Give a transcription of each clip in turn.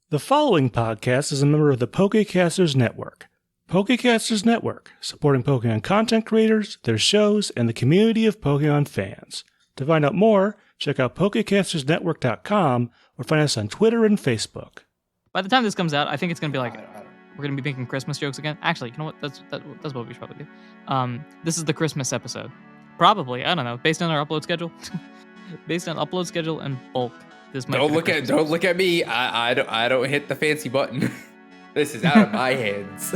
The following podcast is a member of the Pokecasters Network. Pokecasters Network, supporting Pokemon content creators, their shows, and the community of Pokemon fans. To find out more, check out PokecastersNetwork.com or find us on Twitter and Facebook. By the time this comes out, I think it's going to be like, we're going to be making Christmas jokes again. Actually, you know what? That's what we should probably do. This is the Christmas episode. Probably, I don't know, based on our upload schedule. Based on upload schedule and bulk. This might Don't look at me. I don't hit the fancy button. This is out of my hands.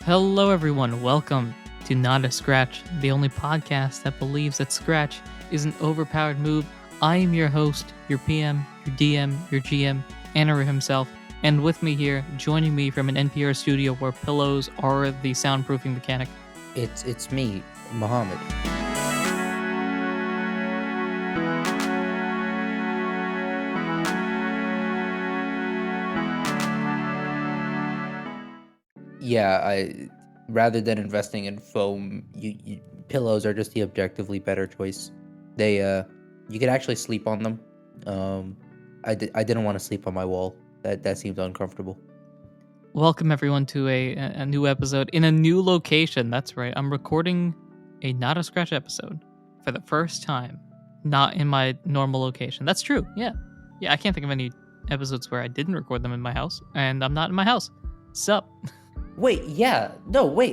Hello everyone, welcome to Not a Scratch, the only podcast that believes that Scratch is an overpowered move. I am your host, your PM, your DM, your GM, Anirudh himself, and with me here, joining me from an NPR studio where pillows are the soundproofing mechanic. It's me, Muhammad. Yeah, rather than investing in foam, pillows are just the objectively better choice. They you could actually sleep on them. I didn't want to sleep on my wall. That seemed uncomfortable. Welcome everyone to a new episode in a new location. That's right. I'm recording a Not a Scratch episode for the first time, not in my normal location. That's true. Yeah, I can't think of any episodes where I didn't record them in my house, and I'm not in my house. Sup? Wait,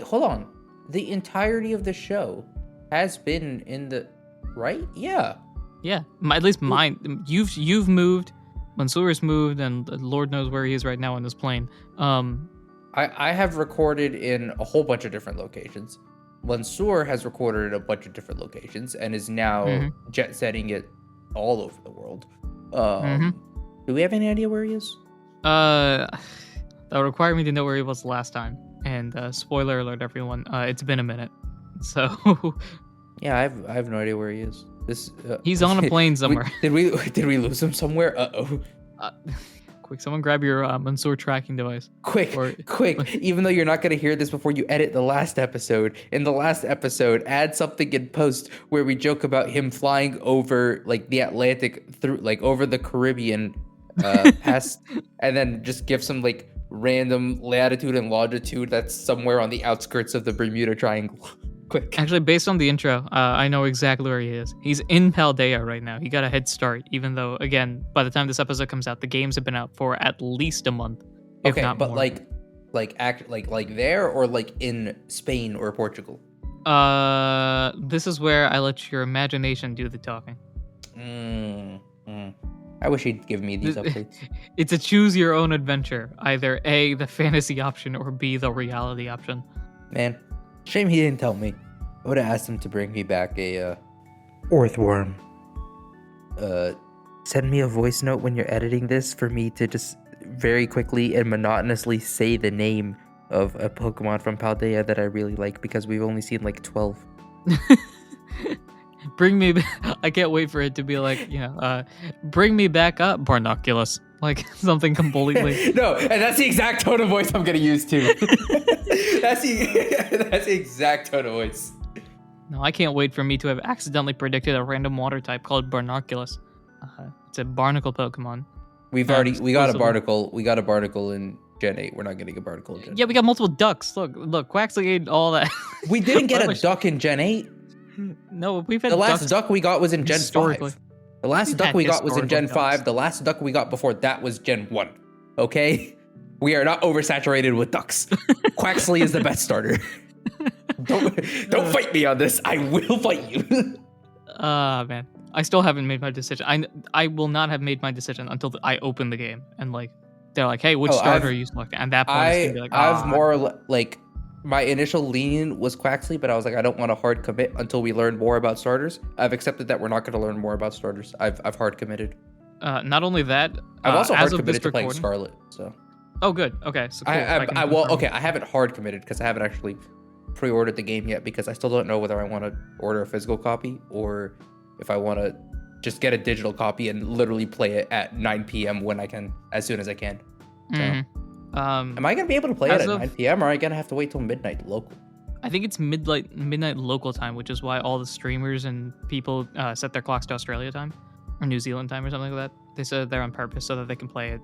hold on. The entirety of the show has been in the right? Yeah. Yeah, at least mine. You've moved. Mansoor's moved, and Lord knows where he is right now on this plane. I have recorded in a whole bunch of different locations. Mansoor has recorded in a bunch of different locations and is now jet setting it all over the world. Do we have any idea where he is? That would require me to know where he was last time. And spoiler alert, everyone, it's been a minute. So yeah, I have no idea where he is. He's on a plane somewhere. Did we lose him somewhere? Quick, someone grab your Mansoor tracking device. Quick! Even though you're not gonna hear this before you edit the last episode, in the last episode, add something in post where we joke about him flying over like the Atlantic through like over the Caribbean, past, and then just give some like random latitude and longitude that's somewhere on the outskirts of the Bermuda Triangle. Quick. Actually, based on the intro, I know exactly where he is. He's in Paldea right now. He got a head start, even though, again, by the time this episode comes out, the games have been out for at least a month, if not more. like there or like in Spain or Portugal? This is where I let your imagination do the talking. I wish he'd give me these updates. It's a choose your own adventure. Either A, the fantasy option, or B, the reality option. Man, shame he didn't tell me. I would have asked him to bring me back a earthworm. Send me a voice note when you're editing this for me to just very quickly and monotonously say the name of a Pokemon from Paldea that I really like, because we've only seen like 12. Bring me I can't wait for it to be like, bring me back up, Barnoculus. Like something completely. No, and that's the exact tone of voice I'm going to use too. That's the exact tone of voice. No, I can't wait for me to have accidentally predicted a random water type called Barnoculus. It's a barnacle Pokemon. We got a barnacle. We got a barnacle in Gen 8. We're not getting a barnacle in Gen 8. Yeah, we got multiple ducks. Look, Quaxley ate all that. We didn't get a duck in Gen 8. No, we've had the last duck we got was in Gen 5. The last duck we got was in Gen 5. The last duck we got before that was Gen 1. Okay? We are not oversaturated with ducks. Quaxley is the best starter. Don't fight me on this. I will fight you. Man. I still haven't made my decision. I will not have made my decision until I open the game. And like, they're like, hey, which starter are you selecting? And that point, it's gonna be like, I've more like... My initial lean was Quaxley, but I was like, I don't want to hard commit until we learn more about starters. I've accepted that we're not going to learn more about starters. I've hard committed. Not only that, I've also hard committed to playing Scarlet. So. Oh, good. Okay. So cool. I haven't hard committed because I haven't actually pre-ordered the game yet, because I still don't know whether I want to order a physical copy or if I want to just get a digital copy and literally play it at 9 p.m. when I can, as soon as I can. So, am I gonna be able to play it at 9 p.m. or am I gonna have to wait till midnight local? I think it's midnight local time, which is why all the streamers and people set their clocks to Australia time or New Zealand time or something like that. They said they're on purpose so that they can play it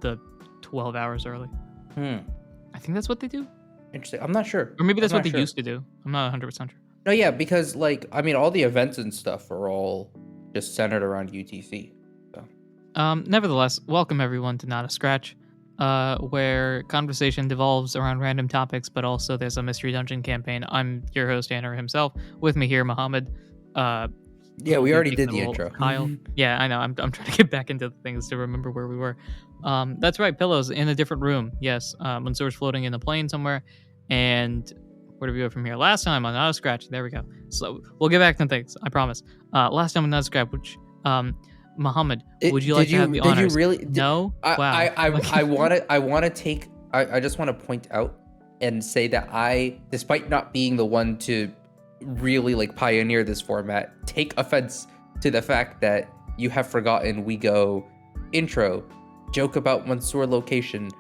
the 12 hours early. I think that's what they do. Interesting. I'm not sure. Or maybe that's what they used to do. I'm not 100% sure. No, yeah, because like I mean, all the events and stuff are all just centered around UTC. So. Nevertheless, welcome everyone to Not a Scratch, where conversation devolves around random topics, but also there's a mystery dungeon campaign. I'm your host, Anna himself. With me here, Muhammad. Yeah, we already did the intro. Kyle. Yeah, I know. I'm trying to get back into the things to remember where we were. That's right. Pillows in a different room. Yes. Mansoor's floating in the plane somewhere. And where do we go from here? Last time on Not a Scratch. There we go. So we'll get back to things. I promise. Last time on Not a Scratch, which Muhammad, would you like to have the honors? Did you really? No. Wow. I want to take. I just want to point out and say that I, despite not being the one to really like pioneer this format, take offense to the fact that you have forgotten we go intro, joke about Mansoor location,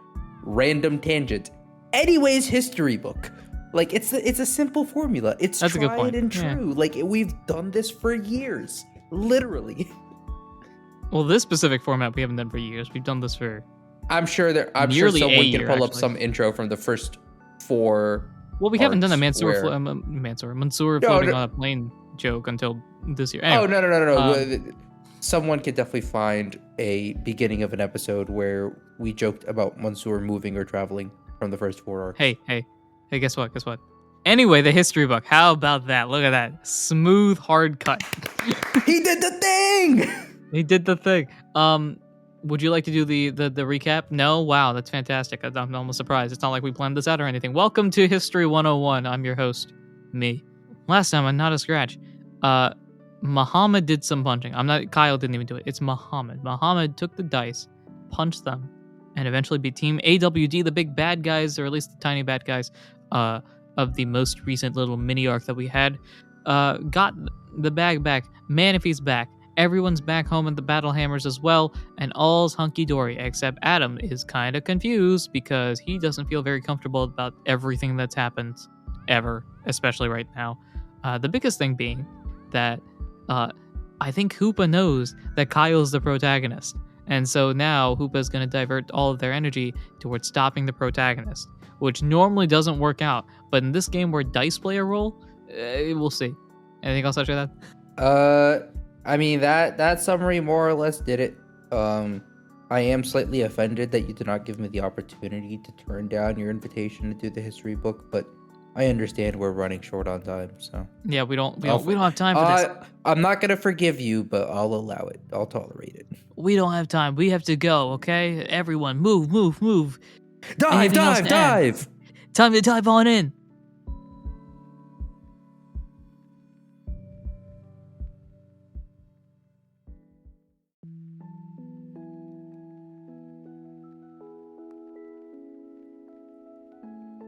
random tangent, anyways history book. Like it's a simple formula. It's That's tried and true. Yeah. Like we've done this for years, literally. Well, this specific format we haven't done for years. We've done this for. I'm sure someone can pull up some intro from the first 4. Well, we haven't done a Mansoor floating on a plane joke until this year. Anyway, no. Someone could definitely find a beginning of an episode where we joked about Mansoor moving or traveling from the first 4 arcs. Hey, guess what? Anyway, the history book. How about that? Look at that. Smooth, hard cut. He did the thing! He did the thing. Would you like to do the recap? No? Wow, that's fantastic. I'm almost surprised. It's not like we planned this out or anything. Welcome to History 101. I'm your host, me. Last time on Not a Scratch, Muhammad did some punching. Kyle didn't even do it. It's Muhammad. Muhammad took the dice, punched them, and eventually beat Team AWD, the big bad guys, or at least the tiny bad guys, of the most recent little mini arc that we had. Got the bag back. Manaphy's back. Everyone's back home at the Battle Hammers as well, and all's hunky-dory, except Adam is kind of confused because he doesn't feel very comfortable about everything that's happened ever, especially right now. The biggest thing being that I think Hoopa knows that Kyle's the protagonist, and so now Hoopa's going to divert all of their energy towards stopping the protagonist, which normally doesn't work out, but in this game where dice play a role, we'll see. Anything else after that? I mean, that summary more or less did it. I am slightly offended that you did not give me the opportunity to turn down your invitation to do the history book, but I understand we're running short on time, so. Yeah, we don't have time for this. I'm not gonna forgive you, but I'll allow it. I'll tolerate it. We don't have time. We have to go, okay? Everyone, move. Dive! Time to dive on in.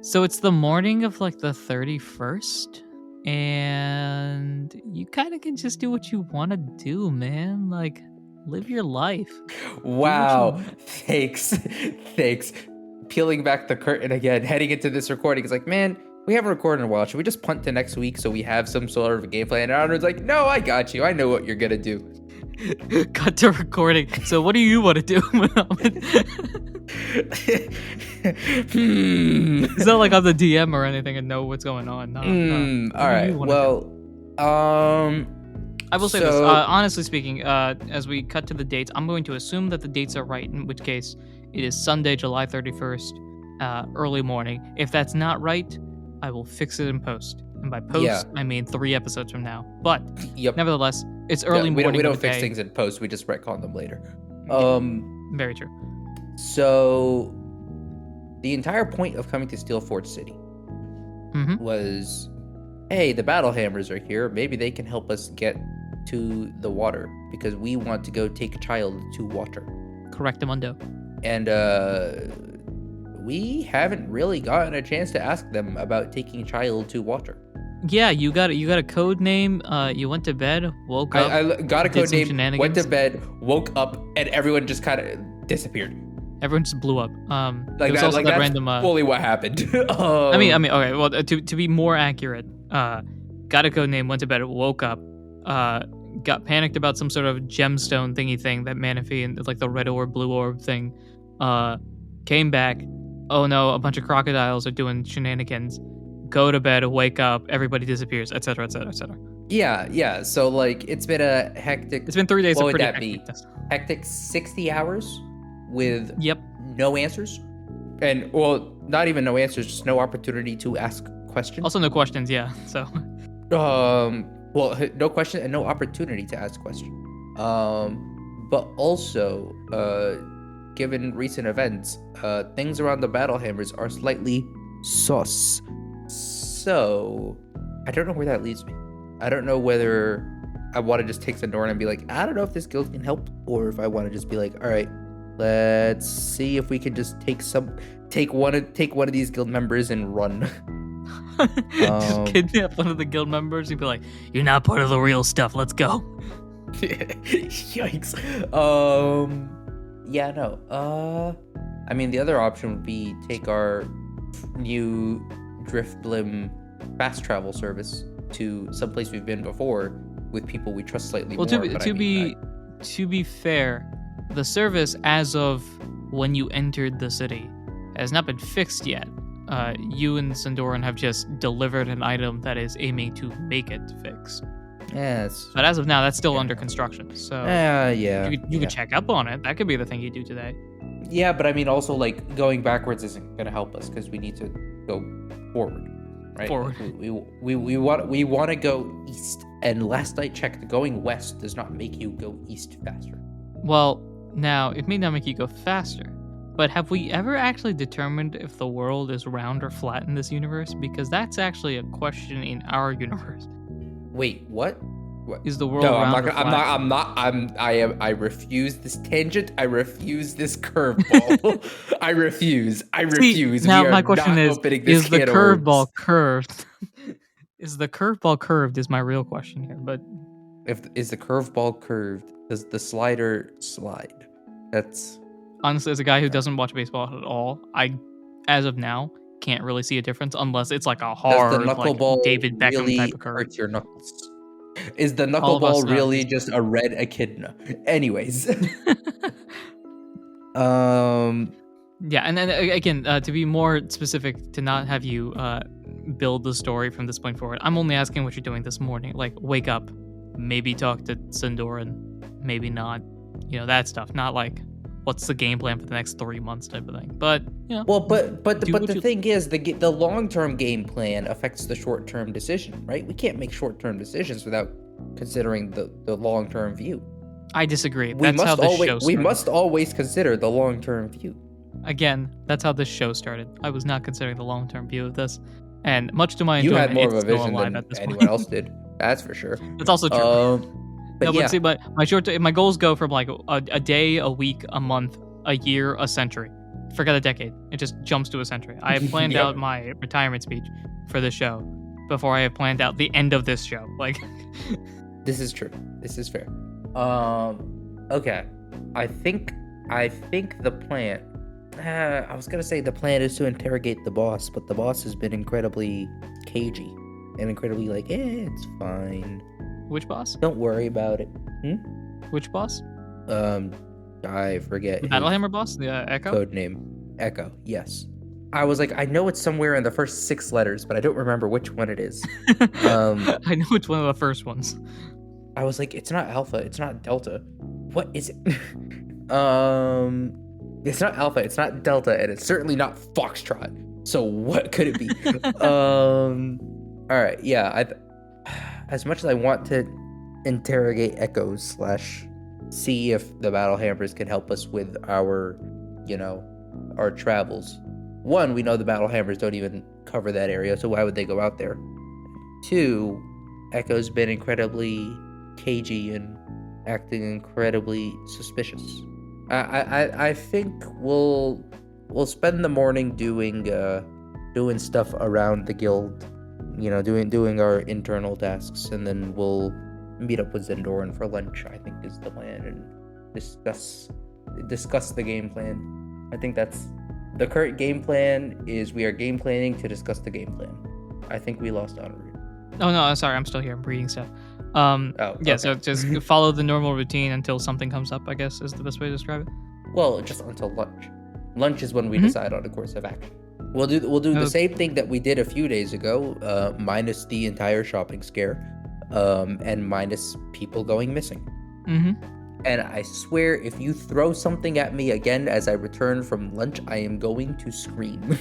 So it's the morning of like the 31st, and you kind of can just do what you want to do, man. Like, live your life. Wow. Thanks. Peeling back the curtain again, heading into this recording. It's like, man, we haven't recorded in a while. Should we just punt to next week so we have some sort of a game plan? And Anirudh's like, no, I got you. I know what you're going to do. Cut to recording. So what do you want to do? It's not like I'm the DM or anything and know what's going on. No. All right. Well, I will say this. Honestly speaking, as we cut to the dates, I'm going to assume that the dates are right, in which case it is Sunday, July 31st, early morning. If that's not right, I will fix it in post. And by post, I mean 3 episodes from now. But nevertheless, it's early morning. We don't fix things in post. We just retcon them later. Very true. So the entire point of coming to Steel Forge City was, hey, the Battle Hammers are here. Maybe they can help us get to the water because we want to go take a child to water. Correctamundo. And we haven't really gotten a chance to ask them about taking a child to water. Yeah, you got a code name. You went to bed, woke up. I got a did code some name, went shenanigans. to bed, woke up, and everyone just kind of disappeared. Everyone just blew up. Like there was that, also like that that's random. fully what happened. I mean, okay. Well, to be more accurate, got a code name, went to bed, woke up, got panicked about some sort of gemstone thingy thing that Manaphy and like the red orb, blue orb thing. Came back. Oh no, a bunch of crocodiles are doing shenanigans. Go to bed, wake up, everybody disappears, etc., etc., etc. Yeah. So like, it's been a hectic. It's been 3 days What of would pretty that be? hecticness. Hectic 60 hours with Yep. no answers, and well, not even no answers, just no opportunity to ask questions. Also, no questions. Yeah. So. Well, no question and no opportunity to ask questions. But also, given recent events, things around the battle hammers are slightly sus. So, I don't know where that leads me. I don't know whether I want to just take Sandoran and be like, I don't know if this guild can help, or if I want to just be like, all right, let's see if we can just take one of these guild members and run. Just kidnap one of the guild members. You'd be like, "You're not part of the real stuff. Let's go." Yikes. Yeah, no. I mean, the other option would be take our new Driftblim fast travel service to someplace we've been before with people we trust slightly Well, more. to be fair, the service as of when you entered the city has not been fixed yet. You and Sandoran have just delivered an item that is aiming to make it fixed. Yes. But as of now, that's still under construction. So Yeah. you could check up on it. That could be the thing you do today. Yeah, but I mean, also like going backwards isn't gonna help us because we need to go forward, right? Forward. We want to go east, and last I checked, going west does not make you go east faster. Well, now it may not make you go faster, but have we ever actually determined if the world is round or flat in this universe? Because that's actually a question in our universe. Wait, what? Is the world No, round I'm or flat? I refuse this tangent. I refuse this curveball. I refuse. See, now We are my question not is opening this the can of curveball worms. curved? Is the curveball curved is my real question here. But Is the curveball curved? Does the slider slide? That's honestly, as a guy who doesn't watch baseball at all, I, as of now, can't really see a difference unless it's like a does hard, the like knuckleball David Beckham really type of curve. hurt your knuckles? Is the All of us knuckleball know. really just a red echidna? Anyways. Yeah, and then again, to be more specific, to not have you build the story from this point forward, I'm only asking what you're doing this morning. Like, wake up, maybe talk to Sandoran, maybe not. You know, that stuff. Not like, what's the game plan for the next 3 months type of thing. But, you know. Well, but do what the you- thing is, the long-term game plan affects the short-term decision, right? We can't make short-term decisions without considering the long-term view. I disagree. That's how this show started. We must always consider the long-term view. Again, that's how this show started. I was not considering the long-term view of this. And much to my You enjoyment, had more of it's a still vision alive than at this anyone point. else did. That's for sure. That's also true. But No, yeah, but see, but my goals go from like a day, a week, a month, a year, a century. Forget a decade. It just jumps to a century. I have planned Yep. out my retirement speech for the show before I have planned out the end of this show. Like, this is true. This is fair. Okay. I think the plan. I was gonna say the plan is to interrogate the boss, but the boss has been incredibly cagey and incredibly like, it's fine. which boss? Don't worry about it. Which boss? I forget The his Battlehammer boss? The Echo? code name. Echo. Yes. I was like, I know it's somewhere in the first 6 letters, but I don't remember which one it is. I know it's one of the first ones. I was like, it's not Alpha, it's not Delta. What is it? It's not Alpha, it's not Delta, and it's certainly not Foxtrot. So what could it be? All right, yeah. As much as I want to interrogate Echoes / see if the Battle Hammers can help us with our, our travels. 1, we know the Battle Hammers don't even cover that area, so why would they go out there? 2, Echo's been incredibly cagey and acting incredibly suspicious. I think we'll spend the morning doing stuff around the guild doing our internal tasks, and then we'll meet up with Zendoran for lunch, I think is the plan, and discuss the game plan. I think that's the current game plan. Is we are game planning to discuss the game plan. I think we lost Anirudh. Oh no, sorry, I'm still here. I'm reading stuff. Okay. So just follow the normal routine until something comes up, I guess is the best way to describe it. Well, just until lunch. Lunch is when we decide on a course of action. We'll do the same thing that we did a few days ago, minus the entire shopping scare, and minus people going missing. And I swear, if you throw something at me again as I return from lunch, I am going to scream.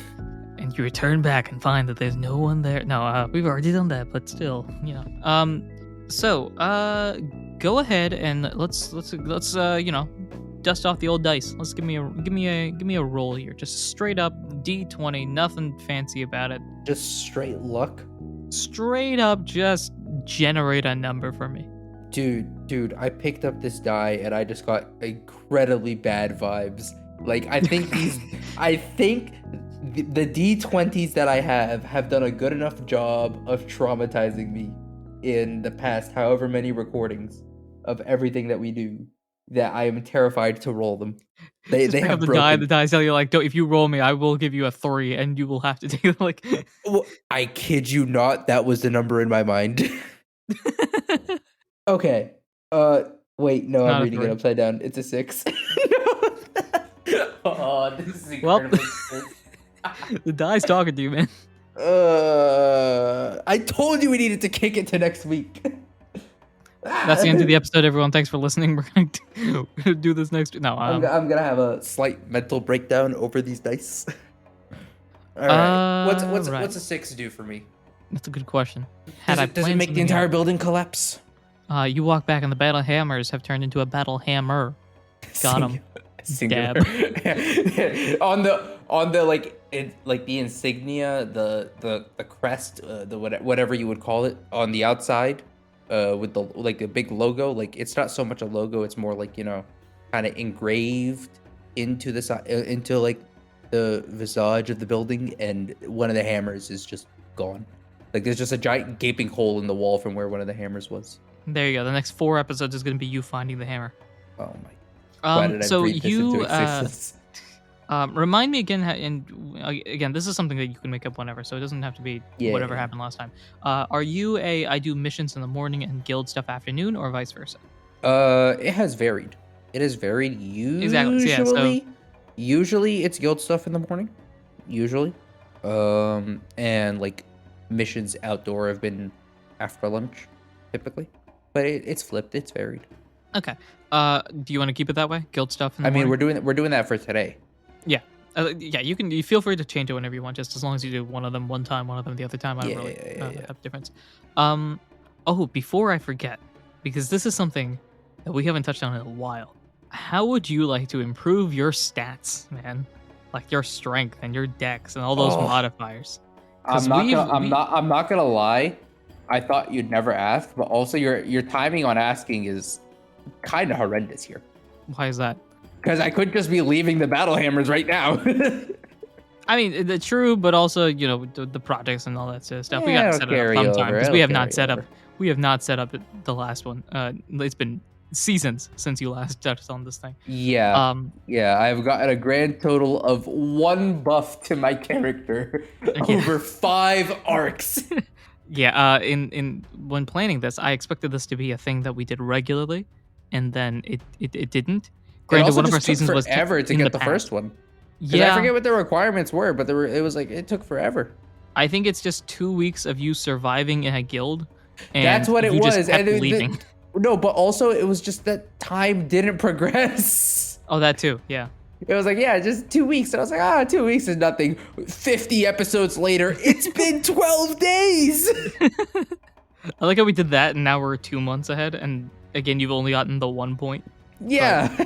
And you return back and find that there's no one there. No, we've already done that, but still, So, go ahead and let's dust off the old dice. Let's give me a roll here. Just straight up D20, nothing fancy about it. Just straight luck. Straight up, just generate a number for me. Dude, I picked up this die and I just got incredibly bad vibes. Like, I think the D20s that I have done a good enough job of traumatizing me in the past however many recordings of everything that we do, that I am terrified to roll them. They have the broken. the dice tell you like, if you roll me, I will give you a 3, and you will have to take it like. Well, I kid you not, that was the number in my mind. Okay. Wait, no, I'm reading it upside down. It's a 6. Oh, this is incredibly the die's talking to you, man. I told you we needed to kick it to next week. That's the end of the episode, everyone. Thanks for listening. We're going to do this next week. No, I'm gonna have a slight mental breakdown over these dice. All right. What's a 6 do for me? That's a good question. Does it make the entire building collapse? You walk back and the battle hammers have turned into a battle hammer. Got him. Singular. on the the insignia, the crest, whatever you would call it on the outside, with the big logo. Like, it's not so much a logo; it's more like, kind of engraved into the side, into like the visage of the building, and one of the hammers is just gone. Like, there's just a giant gaping hole in the wall from where one of the hammers was. There you go. The next 4 episodes is going to be you finding the hammer. Oh my. Why did I breathe this into existence? Remind me again, and again, this is something that you can make up whenever, so it doesn't have to be whatever happened last time. Are you I do missions in the morning and guild stuff afternoon, or vice versa? It has varied. It has varied. Usually it's guild stuff in the morning. Usually. And like missions outdoor have been after lunch, typically. But it's flipped. It's varied. Okay. Do you want to keep it that way? Guild stuff in the morning? we're doing that for today. Yeah. You feel free to change it whenever you want, just as long as you do one of them one time, one of them the other time. I don't really have a difference. Before I forget, because this is something that we haven't touched on in a while. How would you like to improve your stats, man? Like your strength and your dex and all those modifiers. I'm not gonna lie. I thought you'd never ask, but also your timing on asking is kind of horrendous here. Why is that? Because I could just be leaving the battle hammers right now. I mean, it's true, but also, the projects and all that sort of stuff. We got to set it up sometime because we have not set up. We have not set up the last one. It's been seasons since you last touched on this thing. Yeah. I've gotten a grand total of 1 buff to my character over 5 arcs. Yeah. In when planning this, I expected this to be a thing that we did regularly, and then it didn't. Granted, one of our seasons was forever to get the first one. Yeah, I forget what the requirements were, but it was like it took forever. I think it's just 2 weeks of you surviving in a guild. And that's what it was. Just kept leaving. No, but also it was just that time didn't progress. Oh, that too. Yeah. It was like, just 2 weeks. And I was like, 2 weeks is nothing. 50 episodes later, it's been 12 days. I like how we did that, and now we're 2 months ahead. And again, you've only gotten the 1 point. Yeah.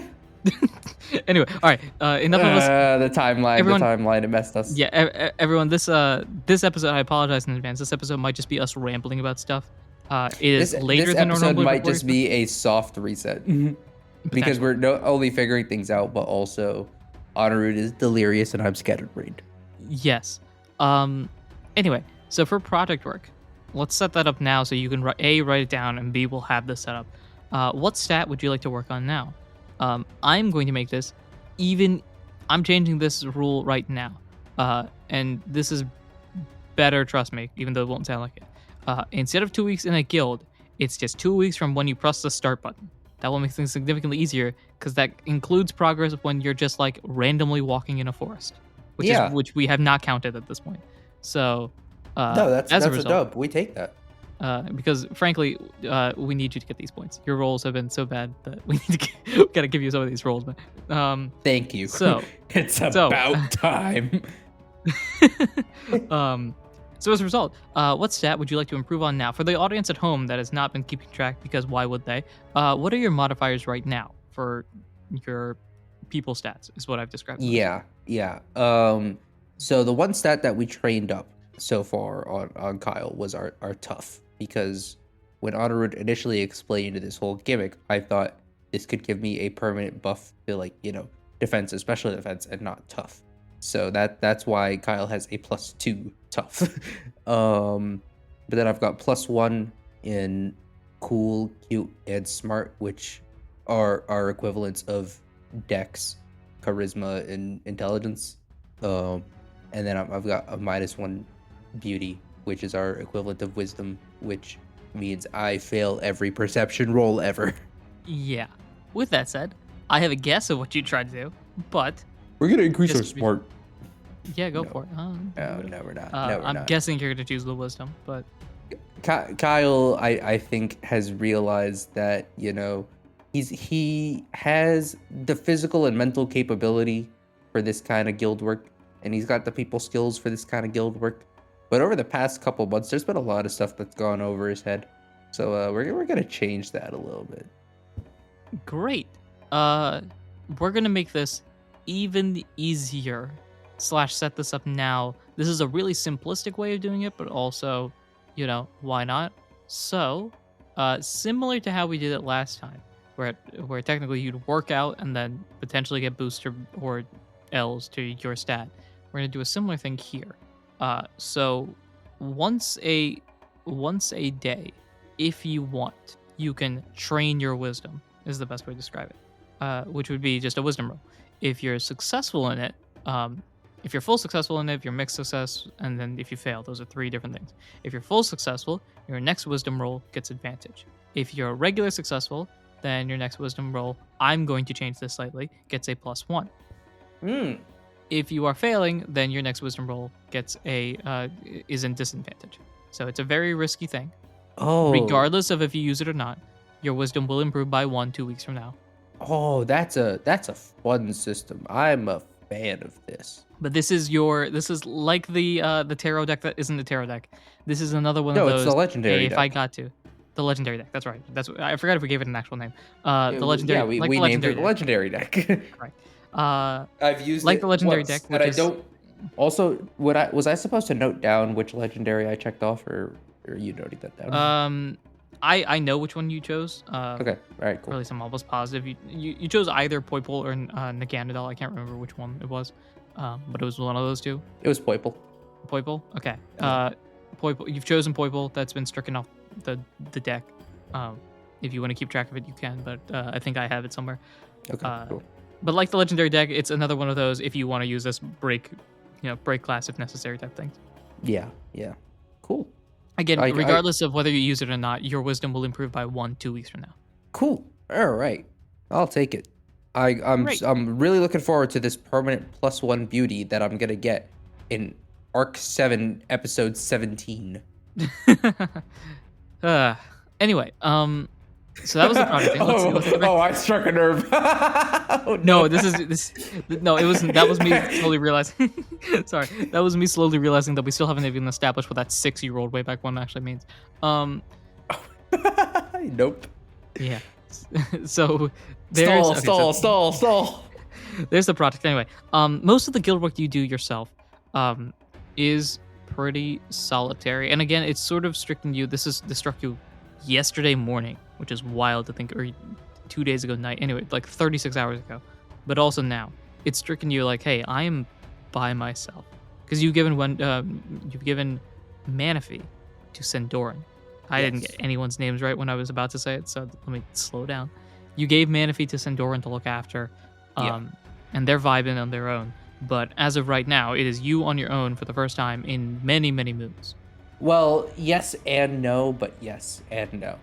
Anyway, all right. Enough of us. The timeline, it messed us. Yeah, everyone. This episode, I apologize in advance. This episode might just be us rambling about stuff. It is later than normal. This episode might just be a soft reset because we're not only figuring things out, but also Anirudh is delirious and I'm scattered brained. Yes. Anyway, so for project work, let's set that up now so you can A, write it down, and B, we'll have this set up. What stat would you like to work on now? I'm going to make this I'm changing this rule right now. And this is better, trust me, even though it won't sound like it. Instead of 2 weeks in a guild, it's just 2 weeks from when you press the start button. That will make things significantly easier because that includes progress when you're just like randomly walking in a forest, which we have not counted at this point. So no, that's as a a result, dub. We take that. because frankly, we need you to get these points. Your rolls have been so bad that we need to gotta give you some of these rolls. But Thank you. So it's about time. So as a result, what stat would you like to improve on now? For the audience at home that has not been keeping track, because why would they? What are your modifiers right now for your people stats? Is what I've described. Yeah. So the one stat that we trained up so far on Kyle was our tough, because when Anirudh initially explained this whole gimmick, I thought this could give me a permanent buff to defense, especially defense, and not tough. So that's why Kyle has a +2 tough. But then I've got +1 in cool, cute, and smart, which are equivalents of dex, charisma, and intelligence. And then I've got a -1 beauty, which is our equivalent of wisdom, which means I fail every perception roll ever. Yeah. With that said, I have a guess of what you tried to do, but We're gonna increase Just our smart. yeah, go No. for it. No, we're not. I'm guessing you're gonna choose the wisdom, but Kyle, I think, has realized that he has the physical and mental capability for this kind of guild work, and he's got the people skills for this kind of guild work. But over the past couple months, there's been a lot of stuff that's gone over his head, so we're gonna change that a little bit. great. We're gonna make this even easier. / set this up now. This is a really simplistic way of doing it, but also, why not? So, similar to how we did it last time, where technically you'd work out and then potentially get booster or L's to your stat. We're gonna do a similar thing here. So once a day, if you want, you can train your wisdom, is the best way to describe it, which would be just a wisdom roll. If you're successful in it, if you're full successful in it, if you're mixed success, and then if you fail, those are 3 different things. If you're full successful, your next wisdom roll gets advantage. If you're regular successful, then your next wisdom roll, I'm going to change this slightly, gets a +1. If you are failing, then your next wisdom roll gets is in disadvantage. So it's a very risky thing. Oh, Regardless of if you use it or not, your wisdom will improve by 1 2 weeks from now. Oh, that's a fun system. I'm a fan of this. But this is like the tarot deck that isn't the tarot deck. This is another one No, of those. it's the legendary If deck. I got to. The legendary deck. That's right. I forgot if we gave it an actual name. The legendary. Yeah, we the named legendary it the deck. legendary deck. Right. I've used Like it the legendary once, deck, and which I is- don't. Also, was I supposed to note down which legendary I checked off, or are you noting that down? I know which one you chose. Okay, all right, Or cool. at least I'm almost positive. You chose either Poiple or Naganadel. I can't remember which one it was. But it was one of those two. It was Poiple. Poiple? Okay. Poiple. You've chosen Poiple. That's been stricken off the deck. If you want to keep track of it, you can. But I think I have it somewhere. Okay, cool. But like the legendary deck, it's another one of those. If you want to use this, break class if necessary type things. Yeah, cool. Again, I- regardless of whether you use it or not, your wisdom will improve by 1 2 weeks from now. Cool. All right, I'll take it. Great. I'm really looking forward to this permanent +1 beauty that I'm gonna get in Arc 7, Episode 17. Anyway, so that was the project thing. Let's get back- I struck a nerve. Oh, No, no, it wasn't. That was me slowly realizing. Sorry, that was me slowly realizing that we still haven't even established what that 6-year-old way back one actually means. Nope. Yeah. So there's Stall. there's the project anyway. Most of the guild work you do yourself, is pretty solitary, and again, it's sort of stricken you. This struck you yesterday morning, which is wild to think, or 2 days ago night. Anyway, like 36 hours ago. But also now, it's stricken you like, hey, I am by myself, because you've given Manaphy to Sandoran. I didn't get anyone's names right when I was about to say it, so let me slow down. You gave Manaphy to Sandoran to look after, and they're vibing on their own. But as of right now, it is you on your own for the first time in many, many moons. Well, yes and no, but yes and no.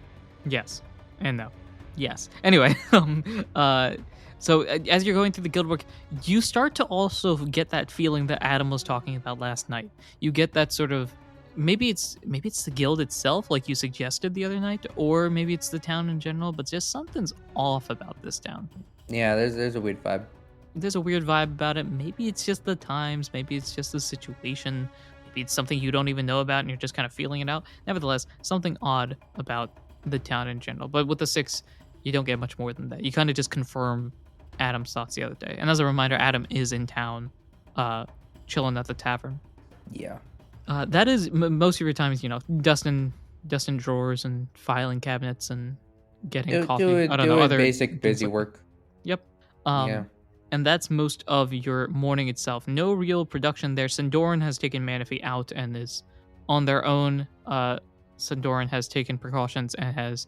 Yes and no. Yes. Anyway, so as you're going through the guild work, you start to also get that feeling that Adam was talking about last night. You get that sort of maybe it's the guild itself, like you suggested the other night, or maybe it's the town in general. But just something's off about this town. Yeah, there's a weird vibe. There's a weird vibe about it. Maybe it's just the times. Maybe it's just the situation. Maybe it's something you don't even know about and you're just kind of feeling it out. Nevertheless, something odd about the town in general. But with the 6, you don't get much more than that. You kind of just confirm Adam's thoughts the other day. And as a reminder, Adam is in town, chilling at the tavern. Yeah. That is most of your time is, dusting drawers and filing cabinets and getting coffee. Doing other basic busy work. Yep. Yeah. And that's most of your morning itself. No real production there. Sandoran has taken Manaphy out and is on their own. Sandoran has taken precautions and has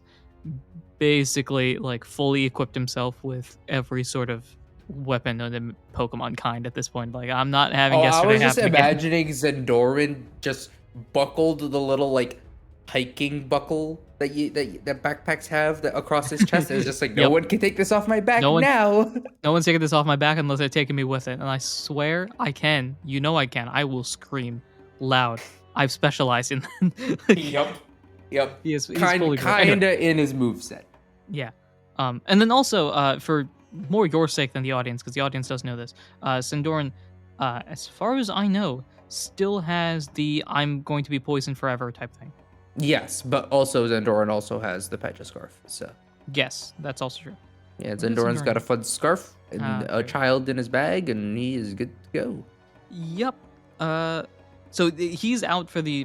basically fully equipped himself with every sort of weapon of the Pokemon kind at this point. I'm not having yesterday I was just happen again. imagining Sandoran just buckled the little hiking buckle that backpacks have across his chest. It's just no one can take this off my back now. No one's taking this off my back unless they're taking me with it. And I swear I can. You know I can. I will scream loud. I've specialized in that. Yep. He's kinda in his moveset. Yeah. And then also, for more your sake than the audience, because the audience does know this, Sandoran, as far as I know, still has the I'm going to be poisoned forever type thing. Yes, but also Sandoran also has the Petra scarf. So yes, that's also true. yeah, Sandoran's got a fun scarf and a child in his bag, and he is good to go. Yep. So he's out for the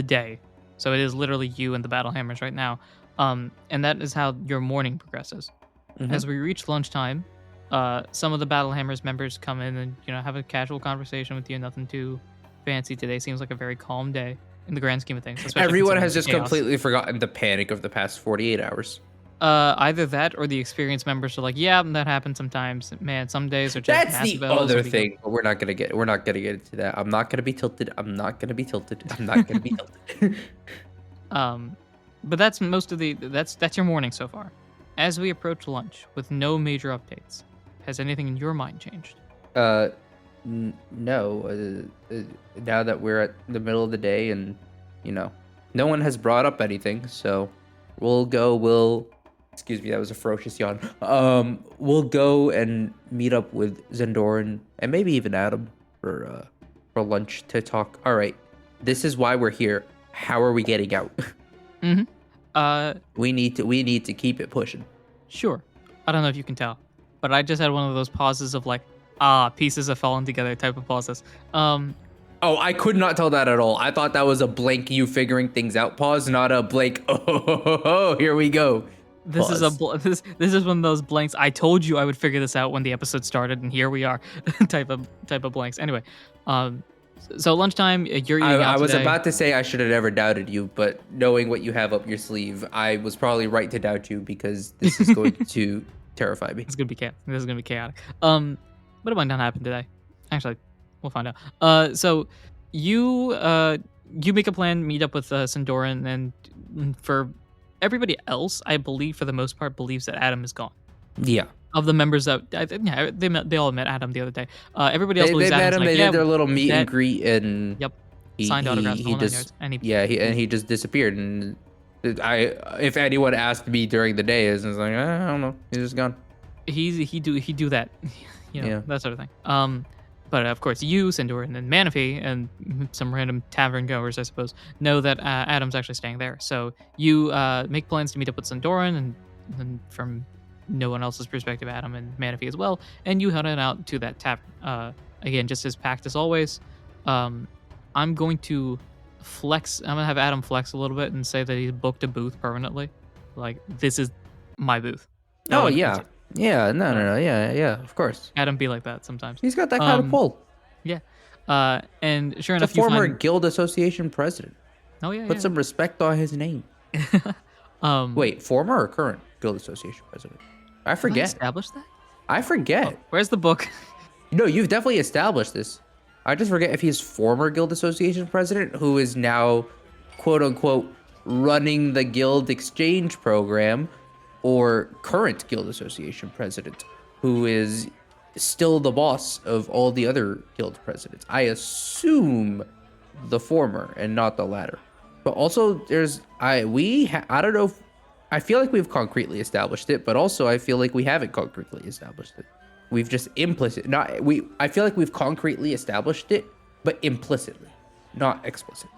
day. So it is literally you and the Battle Hammers right now. And that is how your morning progresses. Mm-hmm. As we reach lunchtime, some of the Battle Hammers members come in and have a casual conversation with you. Nothing too fancy today. Seems like a very calm day in the grand scheme of things. Everyone has just completely forgotten the panic of the past 48 hours. Either that or the experienced members are like, yeah, that happens sometimes. Man, some days are just that's the other thing. But we're not gonna get into that. I'm not gonna be tilted. But that's most of that's your morning so far. As we approach lunch with no major updates, has anything in your mind changed? No. Now that we're at the middle of the day and no one has brought up anything, so we'll excuse me, that was a ferocious yawn. We'll go and meet up with Sandoran and maybe even Adam for lunch to talk. All right, this is why we're here. How are we getting out? Mm-hmm. We need to keep it pushing. Sure. I don't know if you can tell, but I just had one of those pauses of pieces have fallen together type of pauses. Oh, I could not tell that at all. I thought that was a blank you figuring things out pause, not a blank. Oh, here we go. This is this is one of those blanks. I told you I would figure this out when the episode started, and here we are, type of blanks. Anyway, so lunchtime, you're eating out I was today. about to say I should have never doubted you, but knowing what you have up your sleeve, I was probably right to doubt you because this is going to terrify me. It's gonna be chaotic. This is gonna be chaotic. What might not happen today? Actually, we'll find out. So you make a plan, meet up with Sandoran, and for everybody else, I believe for the most part believes that Adam is gone. Yeah. Of the members that they all met Adam the other day. Everybody else believes they met Adam's him. They did their little meet and greet, and yep, signed autographs. He just disappeared. And if anyone asked me during the day, it's like I don't know, he's just gone. He do that, that sort of thing. But of course, you, Sandoran, and Manaphy, and some random tavern goers, I suppose, know that Adam's actually staying there. So you make plans to meet up with Sandoran, and from no one else's perspective, Adam and Manaphy as well, and you head out to that tavern. Again, just as packed as always. I'm going to have Adam flex a little bit and say that he's booked a booth permanently. This is my booth. No, yeah. Yeah, no, yeah, of course. Adam be like that sometimes. He's got that kind of pull. Yeah. And sure He's enough, a former guild association president. Oh yeah. Put some respect on his name. Wait, former or current Guild Association president? I Have I forget. established that? I forget. Where's the book? No, you've definitely established this. I just forget if he's former Guild Association president who is now, quote unquote, running the Guild Exchange program, or current Guild Association president who is still the boss of all the other guild presidents. I assume the former and not the latter. But also, I don't know if, I feel like we've concretely established it, but also I feel like we haven't concretely established it. We've just I feel like we've concretely established it, but implicitly, not explicitly.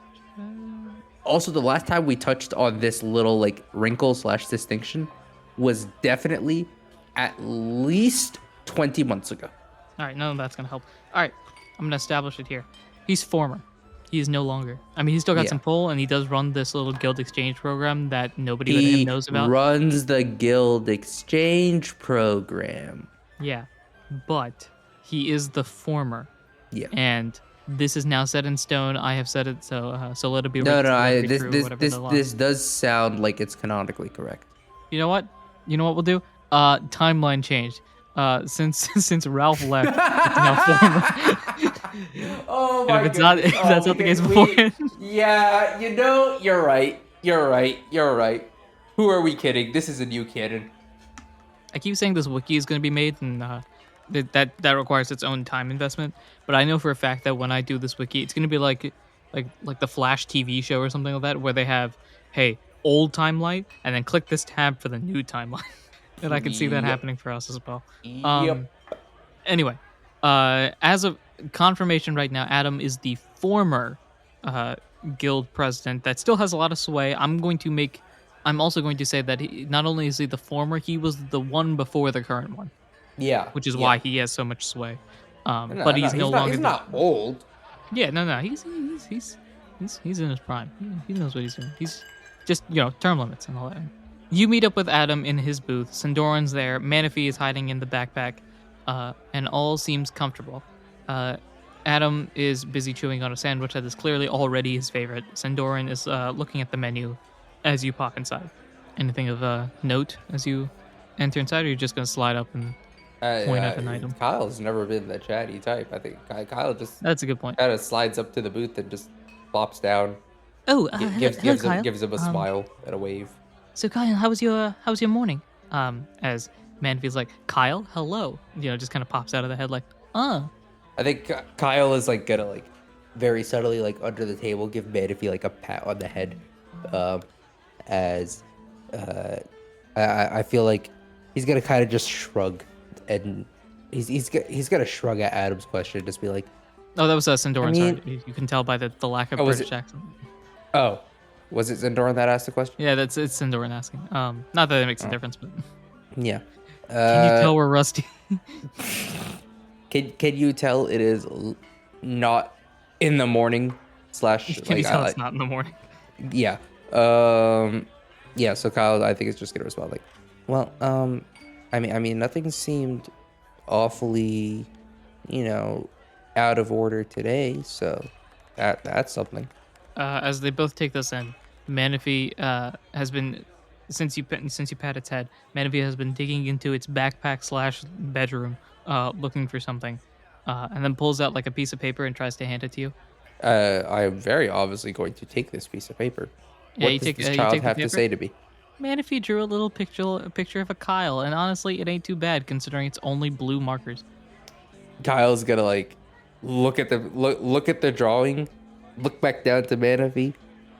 Also, the last time we touched on this little like wrinkle/distinction was definitely at least 20 months ago. All right, none of that's gonna help. All right, I'm gonna establish it here. He's former. He is no longer. I mean, he's still got some pull, and he does run this little guild exchange program that nobody but him knows about. He runs the guild exchange program. Yeah, but he is the former. Yeah. And this is now set in stone. I have said it, so let it be. No. This does sound like it's canonically correct. You know what? We'll do? Timeline changed. Since Ralph left, it's now former. Oh my god! If that's not the case beforehand. Yeah, you're right. Who are we kidding? This is a new canon. I keep saying this wiki is going to be made, and that requires its own time investment. But I know for a fact that when I do this wiki, it's going to be like the Flash TV show or something like that, where they have, hey, old timeline, and then click this tab for the new timeline. And I can see that happening for us as well. Anyway, as of confirmation right now, Adam is the former guild president that still has a lot of sway. I'm also going to say that not only is he the former, he was the one before the current one. Yeah. Which is why he has so much sway. But he's no longer. He's not old. Yeah, no. He's in his prime. He knows what he's doing. He's just term limits and all that. You meet up with Adam in his booth. Sandoran's there. Manaphy is hiding in the backpack, and all seems comfortable. Adam is busy chewing on a sandwich that is clearly already his favorite. Sandoran is looking at the menu as you pop inside. Anything of note as you enter inside, or you're just going to slide up and point at an item? Kyle's never been the chatty type. I think Kyle just... That's a good point. Kind of slides up to the booth and just flops down. Oh, gives Kyle. him a smile and a wave. So Kyle, how was your morning? As Manaphy's like, Kyle, hello. Just kind of pops out of the head like, I think Kyle is like gonna like very subtly like under the table give Manaphy like a pat on the head, I feel like he's gonna kind of just shrug, and he's gonna shrug at Adam's question, just be like, oh, that was Sandoran. Sorry, you can tell by the lack of British accent. Oh, was it Sandoran that asked the question? Yeah, it's Sandoran asking. Not that it makes a difference, but yeah. Can you tell we're rusty? Can you tell it is not in the morning / Can you tell it's not in the morning? Yeah. Yeah. So Kyle, I think, is just gonna respond like, well, I mean, nothing seemed awfully, out of order today. So that's something. As they both take this in, Manaphy has been, since you pat its head, Manaphy has been digging into its backpack / bedroom, looking for something, and then pulls out like a piece of paper and tries to hand it to you. I am very obviously going to take this piece of paper. Yeah, what does this child have to say to me? Manaphy drew a little picture of a Kyle, and honestly, it ain't too bad considering it's only blue markers. Kyle's gonna like look at the drawing, look back down to Manaphy,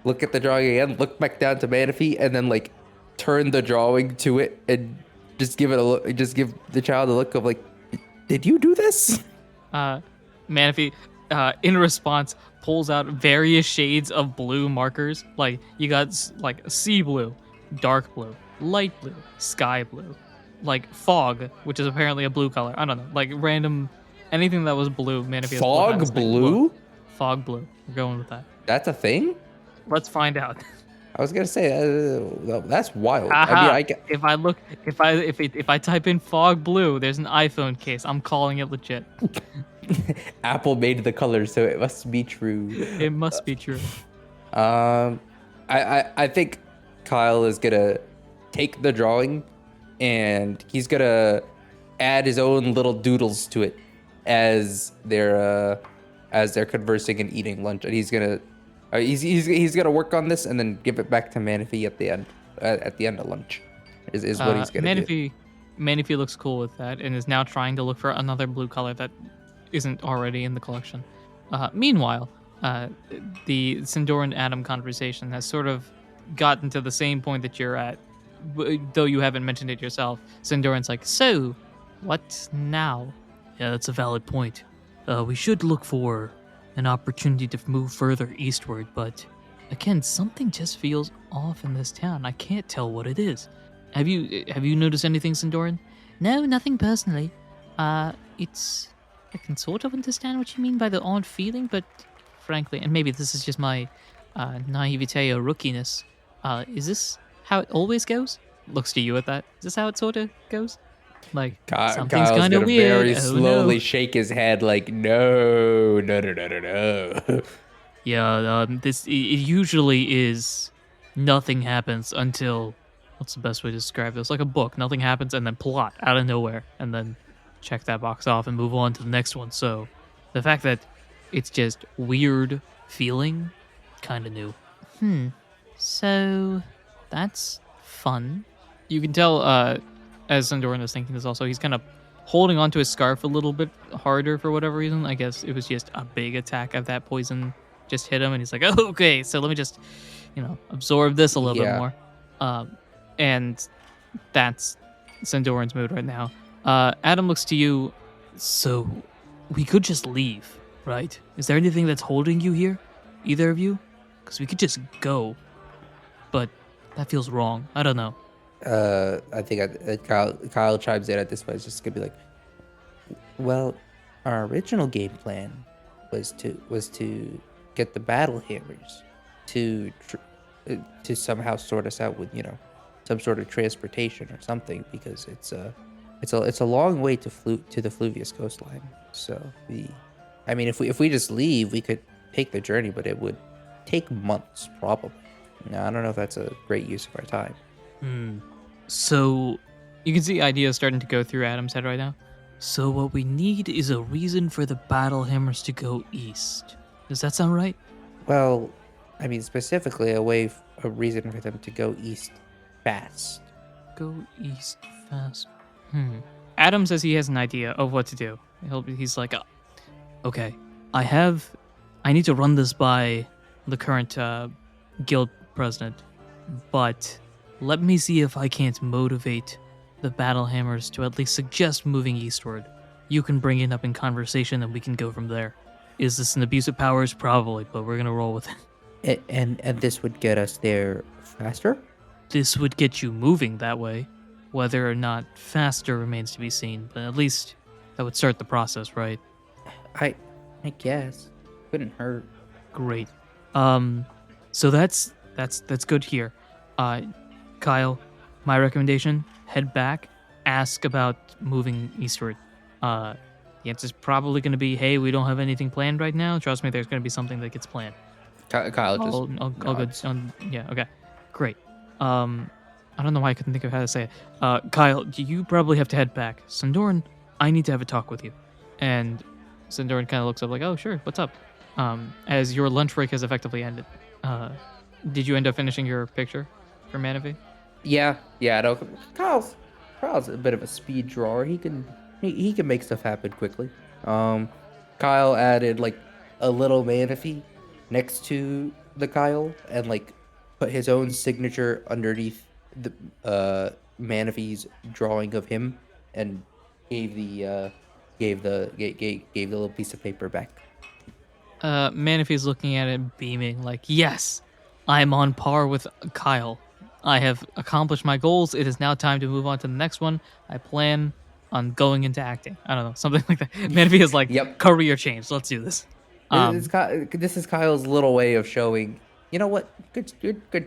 look at the drawing again, look back down to Manaphy, and then like turn the drawing to it and just give it a look. Just give the child a look of like, did you do this? Manaphy, in response, pulls out various shades of blue markers. Like you got like sea blue, dark blue, light blue, sky blue, like fog, which is apparently a blue color. I don't know, like random anything that was blue. Manaphy. Fog blue. Fog blue. We're going with that. That's a thing? Let's find out. I was gonna say that's wild. Aha. I mean, if I type in fog blue, there's an iPhone case. I'm calling it legit. Apple made the color, so it must be true. It must be true. I think Kyle is gonna take the drawing and he's gonna add his own little doodles to it as they're conversing and eating lunch, and he's gonna work on this and then give it back to Manaphy at the end of lunch. Is what he's gonna do. Manaphy looks cool with that and is now trying to look for another blue color that isn't already in the collection. Meanwhile, the Sindoran Adam conversation has sort of gotten to the same point that you're at, though you haven't mentioned it yourself. Sindoran's like, so, what now? Yeah, that's a valid point. We should look for an opportunity to move further eastward, but again, something just feels off in this town. I can't tell what it is. Have you noticed anything, Sindoran? No, nothing personally. It's... I can sort of understand what you mean by the odd feeling, but frankly, and maybe this is just my naivete or rookiness, is this how it always goes? Looks to you at that. Is this how it sort of goes? Like, something's kind of weird. Very slowly shake his head like, no. Yeah, it usually is nothing happens until, what's the best way to describe this? Like a book. Nothing happens and then plot out of nowhere, and then check that box off and move on to the next one. So the fact that it's just weird feeling, kind of new. So that's fun. You can tell, as Sindoran is thinking this also, he's kind of holding onto his scarf a little bit harder for whatever reason. I guess it was just a big attack of that poison just hit him, and he's like, oh, okay, so let me just, absorb this a little bit more. And that's Sindoran's mood right now. Adam looks to you. So, we could just leave, right? Is there anything that's holding you here? Either of you? Because we could just go. But that feels wrong. I don't know. I think Kyle chimes in at this point. It's just gonna be like, well, our original game plan was to get the battle hammers to somehow sort us out with some sort of transportation or something, because it's a long way to the Fluvius coastline. So if we just leave, we could take the journey, but it would take months probably. Now, I don't know if that's a great use of our time. So, You can see ideas starting to go through Adam's head right now. so what we need is a reason for the battle hammers to go east. Does that sound right? Well, specifically a reason for them to go east fast. Go east fast. Adam says he has an idea of what to do. He's like, Okay, I need to run this by the current guild president, but let me see if I can't motivate the battle hammers to at least suggest moving eastward. You can bring it up in conversation and we can go from there. Is this an abuse of powers? Probably, but we're gonna roll with it. And this would get us there faster? This would get you moving that way. Whether or not faster remains to be seen, but at least that would start the process, right? I guess. Couldn't hurt. Great. So that's good here. Kyle, my recommendation, head back, ask about moving eastward. The answer's probably going to be, hey, we don't have anything planned right now. Trust me, there's going to be something that gets planned. Kyle just all good. Yeah, okay. Great. I don't know why I couldn't think of how to say it. Kyle, you probably have to head back. Sindoran, I need to have a talk with you. And Sindoran kind of looks up like, oh, sure, what's up? As your lunch break has effectively ended. Did you end up finishing your picture for Manaphy? Yeah. No, Kyle's a bit of a speed drawer. He can make stuff happen quickly. Kyle added like a little Manaphy next to the Kyle and like put his own signature underneath the Manaphy's drawing of him, and gave the little piece of paper back. Manaphy's looking at it, beaming, like, yes, I'm on par with Kyle. I have accomplished my goals. It is now time to move on to the next one. I plan on going into acting. I don't know, something like that. Manaphy is like, Yep. Career change. Let's do this. This is Kyle's little way of showing, you know what? Good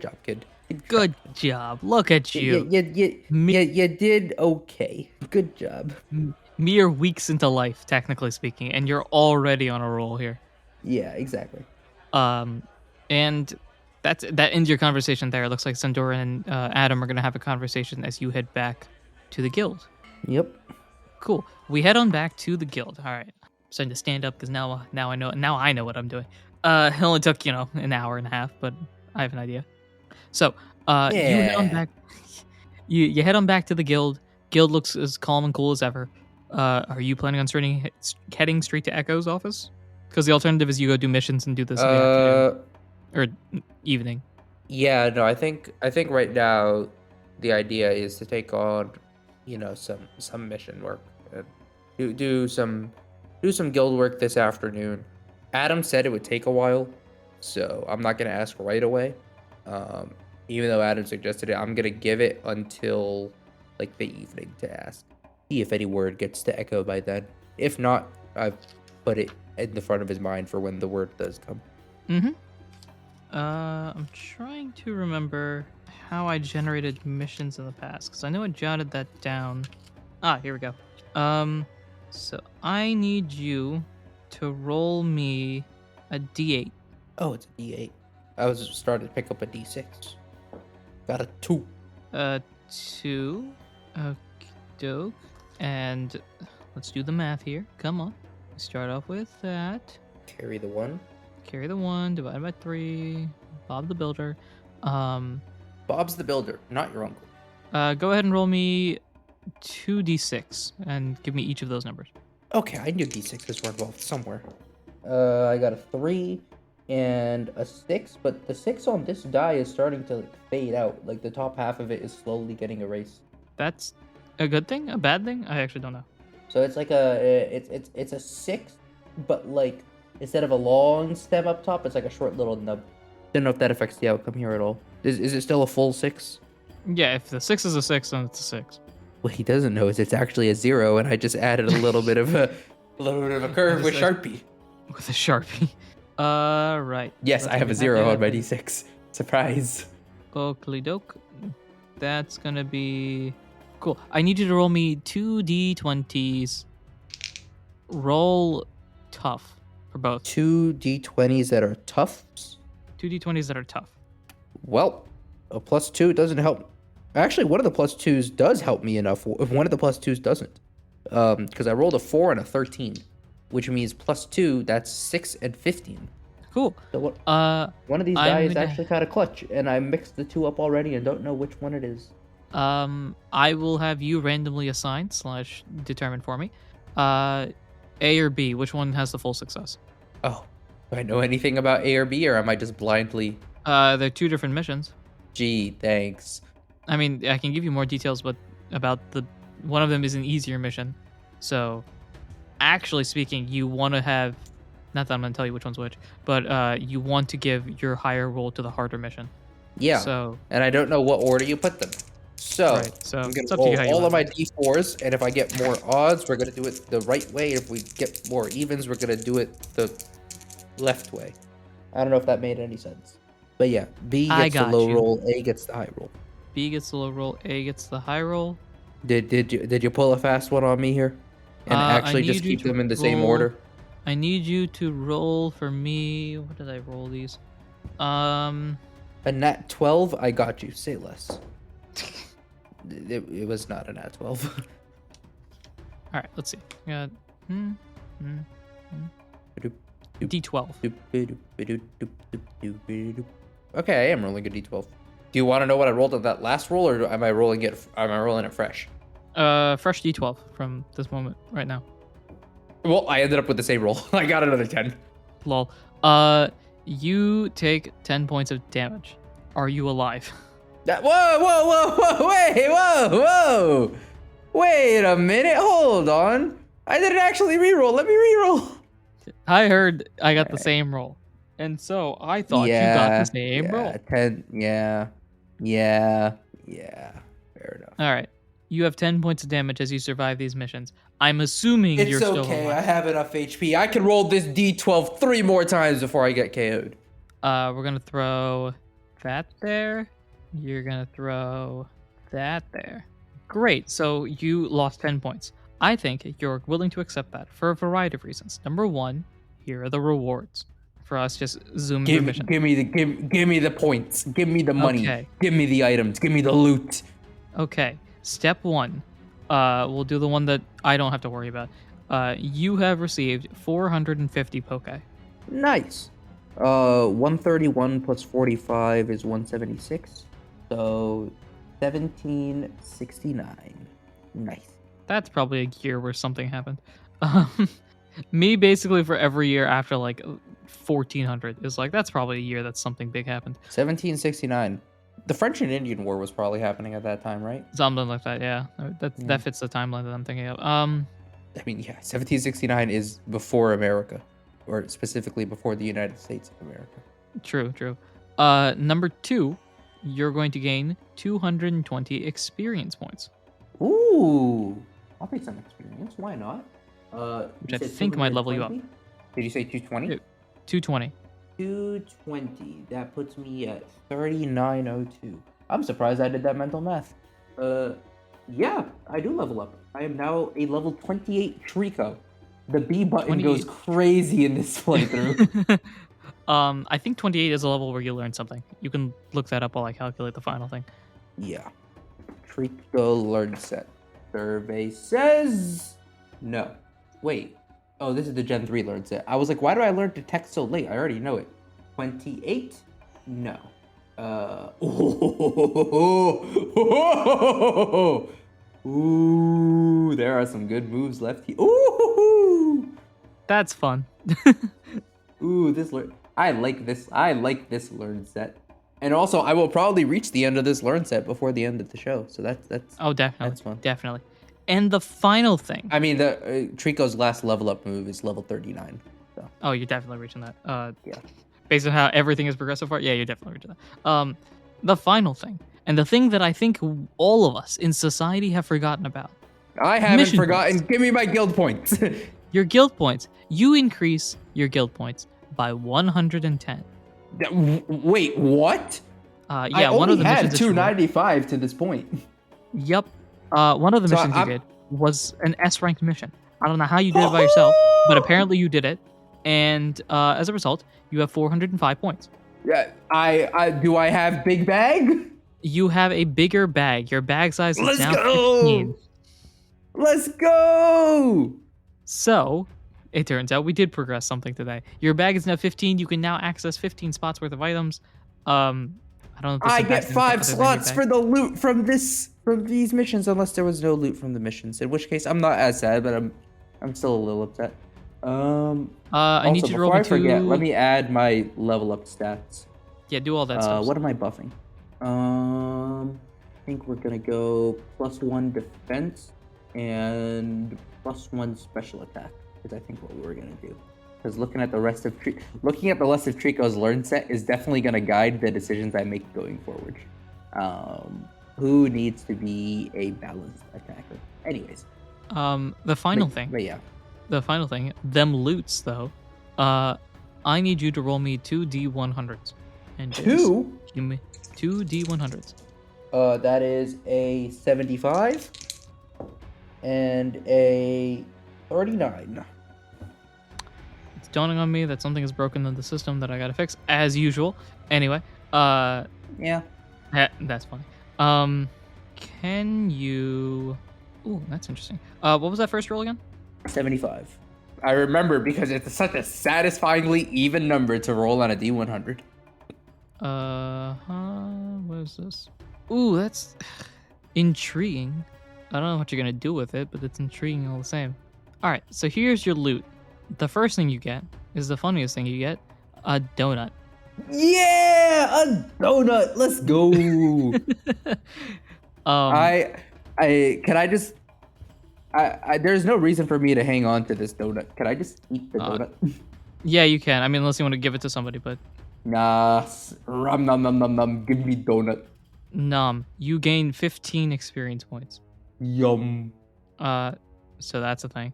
job, kid. Good job. Look at you. You did okay. Good job. Mere weeks into life, technically speaking, and you're already on a roll here. Yeah, exactly. And that ends your conversation there. It looks like Sandora and Adam are gonna have a conversation as you head back to the guild. Yep. Cool. We head on back to the guild. All right. I'm starting to stand up because now I know what I'm doing. It only took an hour and a half, but I have an idea. So you head on back. You head on back to the guild. Guild looks as calm and cool as ever. Are you planning on heading straight to Echo's office? Because the alternative is you go do missions and do this in the afternoon or evening. Yeah, no, I think right now the idea is to take on, some mission work and do some guild work this afternoon. Adam said it would take a while, so I'm not gonna ask right away. Even though Adam suggested it, I'm gonna give it until like the evening to ask. See if any word gets to Echo by then. If not, I've put it in the front of his mind for when the word does come. Mm-hmm. I'm trying to remember how I generated missions in the past, because I know I jotted that down. Here we go. So I need you to roll me a D8. Oh, it's a D8. I was starting to pick up a D6. Got a 2. 2. Doke. And let's do the math here. Come on. Start off with that. Carry the 1. Carry the 1, divided by 3. Bob the Builder. Bob's the builder, not your uncle. Go ahead and roll me 2d6 and give me each of those numbers. Okay, I knew D6s were involved somewhere. I got a 3 and a 6, but the 6 on this die is starting to fade out. Like the top half of it is slowly getting erased. That's a good thing? A bad thing? I actually don't know. So it's like it's a 6, but like instead of a long stem up top, it's like a short little nub. Don't know if that affects the outcome here at all. Is it still a full 6? Yeah, if the 6 is a 6, then it's a 6. What he doesn't know is it's actually a 0, and I just added a little bit of a curve with Sharpie. With a Sharpie. Right. Yes, I have a 0 on my D6. Surprise. Oakley doke. That's gonna be cool. I need you to roll me 2d20s. Roll tough for both. 2 D20s that are toughs. 2d20s that are tough. Well, a +2 doesn't help. Actually, one of the +2s does help me enough. One of the +2s doesn't. Because I rolled a 4 and a 13, which means +2, that's 6 and 15. Cool. So one of these die is actually kind of clutch, and I mixed the 2 up already and don't know which one it is. I will have you randomly assign / determine for me. A or B, which one has the full success? Oh, do I know anything about A or B, or am I just blindly? They're 2 different missions. Gee, thanks. I mean, I can give you more details, but about one of them is an easier mission. So, actually speaking, you want to have, not that I'm going to tell you which one's which, but you want to give your higher roll to the harder mission. Yeah. So, and I don't know what order you put them. So, right, so I'm going it's to up to you roll how you all of want my D4s, and if I get more odds, we're going to do it the right way. If we get more evens, we're going to do it the left way. I don't know if that made any sense. But yeah, B gets the low roll, A gets the high roll. B gets the low roll, A gets the high roll. Did you pull a fast one on me here? And actually just keep them in the same order? I need you to roll for me. What did I roll these? A nat 12, I got you. Say less. It was not a nat 12. All right, let's see. Got D12. Okay, I am rolling a D12. Do you want to know what I rolled on that last roll, or am I rolling it fresh? Fresh D12 from this moment right now. Well, I ended up with the same roll. I got another 10. Lol. You take 10 points of damage. Are you alive? Whoa! Wait a minute, hold on. I didn't actually reroll. Let me reroll. I heard I got the same roll, and so I thought you got the same roll. 10. Yeah. Fair enough. All right. You have 10 points of damage as you survive these missions. I'm assuming you're still alive. It's okay. I have enough HP. I can roll this D12 3 more times before I get KO'd. We're gonna throw that there. You're gonna throw that there. Great. So you lost 10 points. I think you're willing to accept that for a variety of reasons. Number one, here are the rewards. for us just zooming through mission. Give me the points. Give me the money. Okay. Give me the items. Give me the loot. Okay, step 1. We'll do the one that I don't have to worry about. You have received 450 poke. Nice. 131 plus 45 is 176. So 1769. Nice. That's probably a year where something happened. Me, basically, for every year after like 1400 is like, that's probably a year that something big happened. 1769. The French and Indian War was probably happening at that time, right? Something like that, yeah. That fits the timeline that I'm thinking of. I mean, yeah, 1769 is before America, or specifically before the United States of America. True. Number 2, you're going to gain 220 experience points. Ooh, I'll take some experience. Why not? Which I think might level you up. Did you say 220? 220. 220. That puts me at 3902. I'm surprised I did that mental math. Yeah, I do level up. I am now a level 28 Trico. The B button 28. goes crazy in this playthrough. I think 28 is a level where you learn something. You can look that up while I calculate the final thing. Yeah. Trico learn set. Survey says no. Wait. Oh, this is the Gen 3 learn set. I was like, why do I learn to text so late? I already know it. 28? No. Ooh, there are some good moves left here. Ooh. That's fun. Ooh, this learn. I like this learn set. And also, I will probably reach the end of this learn set before the end of the show. So that's Oh, definitely. that's fun. Definitely. And the final thing. I mean, the Trico's last level up move is level 39. So Oh, you're definitely reaching that. yeah. Based on how everything is progressed so far, yeah, you're definitely reaching that. The final thing, and the thing that I think all of us in society have forgotten about. I haven't Mission forgotten. points. Give me my guild points. Your guild points. You increase your guild points by 110. Wait, what? Yeah, I one only of the had missions that you rolled- 295 to this point. Yep. One of the So missions I'm- you did was an S-ranked mission. I don't know how you did it by yourself, but apparently you did it. And as a result, you have 405 points. Yeah, I do I have big bag? You have a bigger bag. Your bag size is Let's now go! 15. Let's go! So, it turns out we did progress something today. Your bag is now 15. You can now access 15 spots worth of items. I don't know if this I impacts get anything 5 other than your slots bag. for the loot from these missions, unless there was no loot from the missions. In which case, I'm not as sad, but I'm still a little upset. I need also, you to roll before me I forget, two. let me add my level up stats. Yeah, do all that stuff. What am I buffing? I think we're gonna go +1 defense and +1 special attack. Is I think what we were gonna do. Because looking at the rest of Trico's learn set is definitely gonna guide the decisions I make going forward. Who needs to be a balanced attacker? Anyways. The final thing. But yeah. The final thing. Them loots though. I need you to roll me 2 D100s. And just 2? Give me 2 D100s. That is a 75 and a 39. It's dawning on me that something is broken in the system that I gotta fix, as usual. Anyway, Yeah. that's funny. Can you? Ooh, that's interesting. What was that first roll again? 75. I remember because it's such a satisfyingly even number to roll on a D100. What is this? Ooh, that's intriguing. I don't know what you're gonna do with it, but it's intriguing all the same. All right, so here's your loot. The first thing you get is the funniest thing you get: a donut. Yeah, a donut. Let's go. There's no reason for me to hang on to this donut. Can I just eat the donut? Yeah, you can. I mean, unless you want to give it to somebody, but Nah, rum nom nom nom nom. Give me donut. you gain 15 experience points. Yum. So that's a thing.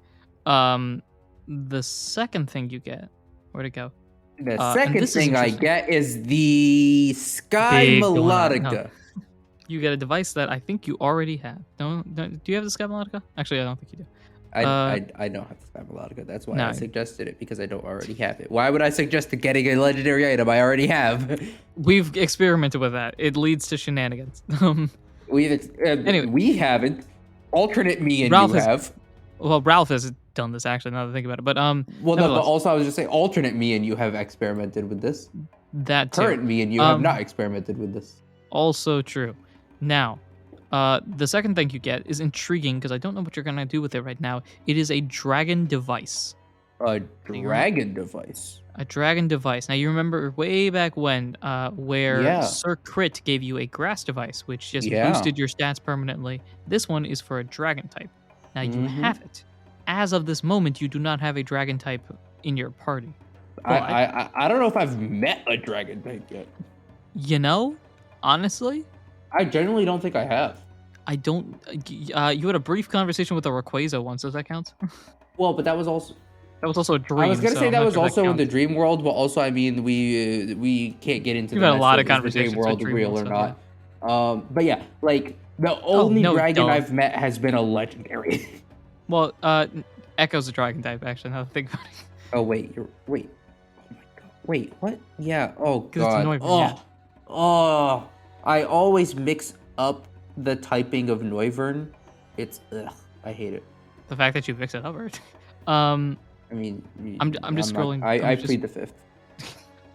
The second thing you get, where'd it go? The and second this is thing I interesting. get is the Sky Big donut. Melodica. No. You get a device that I think you already have. Do you have the Sky Melodica? Actually, I don't think you do. I don't have the Spamalatico. That's why No. I suggested it, because I don't already have it. Why would I suggest getting a legendary item I already have? We've experimented with that. It leads to shenanigans. Anyway. We haven't. Alternate me and Ralph you have. Well, Ralph has done this actually. Now that I think about it, but Well, no, but nevertheless, also I was just saying, alternate me and you have experimented with this. that too. Current me and you have not experimented with this. Also true. Now, the second thing you get is intriguing because I don't know what you're gonna do with it right now. It is a dragon device. A dragon device. A dragon device. Now you remember way back when, where Yeah. Sir Crit gave you a grass device, which just Yeah. boosted your stats permanently. This one is for a dragon type. Now you Mhm. have it. As of this moment, you do not have a dragon type in your party. I don't know if I've met a dragon type yet. You know, honestly, I genuinely don't think I have. I don't. You had a brief conversation with a Rayquaza once. Does that count? Well, but that was also. That was also a dream. I was gonna so say I'm that not was sure also in the counts. dream world, but also I mean we can't get into We've the had a mess lot of of is the dream conversations with world dream real world or stuff, not. But yeah, like the only no, dragon don't. I've met has been a legendary. Well, Echo's a dragon type. Actually, now that I think about it. Oh wait, wait. Oh my god. Wait, what? Yeah. Oh 'Cause it's god. Noivern, Oh. yeah. Oh. I always mix up the typing of Noivern. It's I hate it. The fact that you mix it up, right? I mean, I'm just not- scrolling- I I'm just- plead the fifth.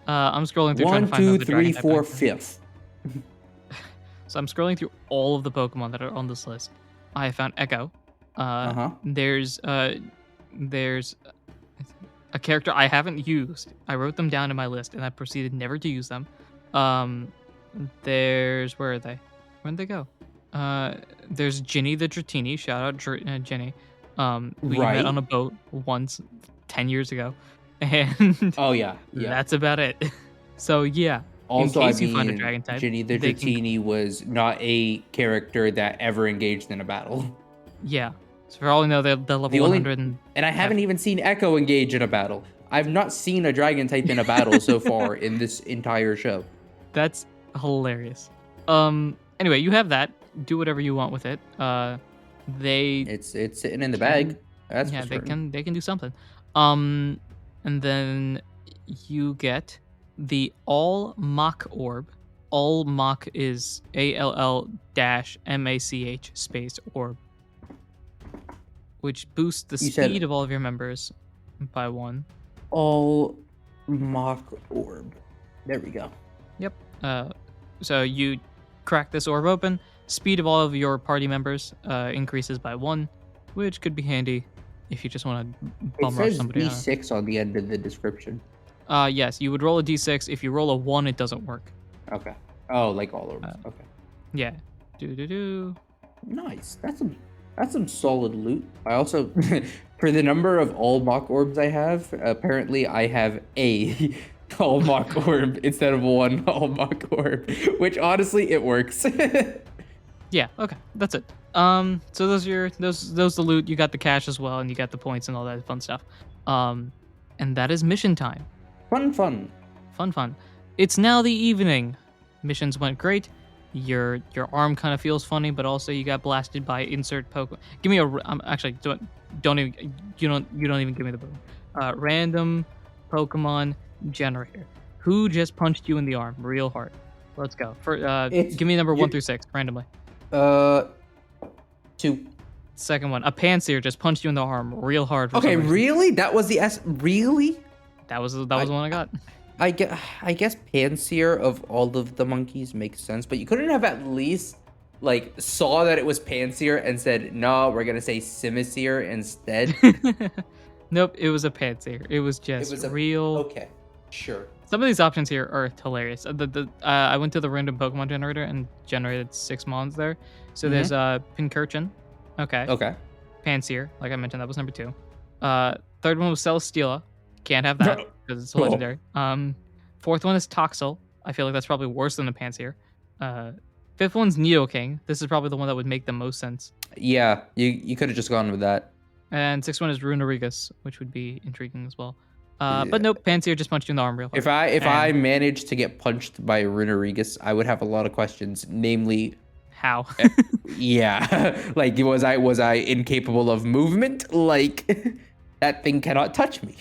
I'm scrolling through trying 1, to find out 2, the 3, dragon type 4, I can. fifth. So I'm scrolling through all of the Pokemon that are on this list. I have found Echo. Uh-huh. There's a character I haven't used. I wrote them down in my list and I proceeded never to use them. There's where are they? Where'd they go? There's Ginny the Dratini. Shout out Ginny. Who you Right. met on a boat once 10 years ago. And Oh yeah. Yeah. that's about it. So yeah. Also, case I you find a mean, dragon type, Ginny the they can- Dratini was not a character that ever engaged in a battle. Yeah. So for all we know, they're level The only- 100 and And I haven't even seen Echo engage in a battle. I've not seen a dragon type in a battle so far in this entire show. that's hilarious. Anyway, you have that. Do whatever you want with it. They It's sitting in the bag. That's yeah, for they certain. can do something. And then you get the All Mach Orb. All Mach is ALL-MACH space orb, which boosts the You said- speed of all of your members by 1. All mock orb. There we go. Yep. So you crack this orb open. Speed of all of your party members increases by 1, which could be handy if you just want to It bum rush says somebody. D6 on the end of the description. Yes, you would roll a d6. If you roll a 1, it doesn't work. Okay. Oh, like all orbs. Okay. Yeah. Do. Nice. That's some solid loot. I also, for the number of all mock orbs I have, apparently I have a all mock orb instead of one all mock orb, which honestly it works. Yeah. Okay. That's it. So those are those the loot. You got the cash as well, and you got the points and all that fun stuff. And that is mission time. Fun. Fun. It's now the evening. Missions went great. Your arm kind of feels funny, but also you got blasted by insert Pokemon. Give me actually don't even you don't even give me the boom. Random Pokemon generator. Who just punched you in the arm real hard? Let's go. Give me number 1 through 6 randomly. 2. Second one, a Panseer just punched you in the arm real hard. For Okay, some reason. really? That was the Really? That was the one I got. I guess Panseer of all of the monkeys makes sense, but you couldn't have at least like saw that it was Panseer and said, "No, we're gonna say Simisear instead." Nope, it was a Panseer. It was just real. Okay, sure. Some of these options here are hilarious. I went to the random Pokemon generator and generated 6 mons there. So there's Pincurchin. Okay. Okay. Panseer, like I mentioned, that was number 2. Third one was Celesteela. Can't have that because it's legendary. Fourth one is Toxel. I feel like that's probably worse than the Panseer. Fifth one's Nidoking. This is probably the one that would make the most sense. Yeah, you could have just gone with that. And sixth one is Runerigus, which would be intriguing as well. But nope, Panseer just punched you in the arm real hard. If I managed to get punched by Runerigus, I would have a lot of questions. Namely, How? Yeah, like was I incapable of movement? Like that thing cannot touch me.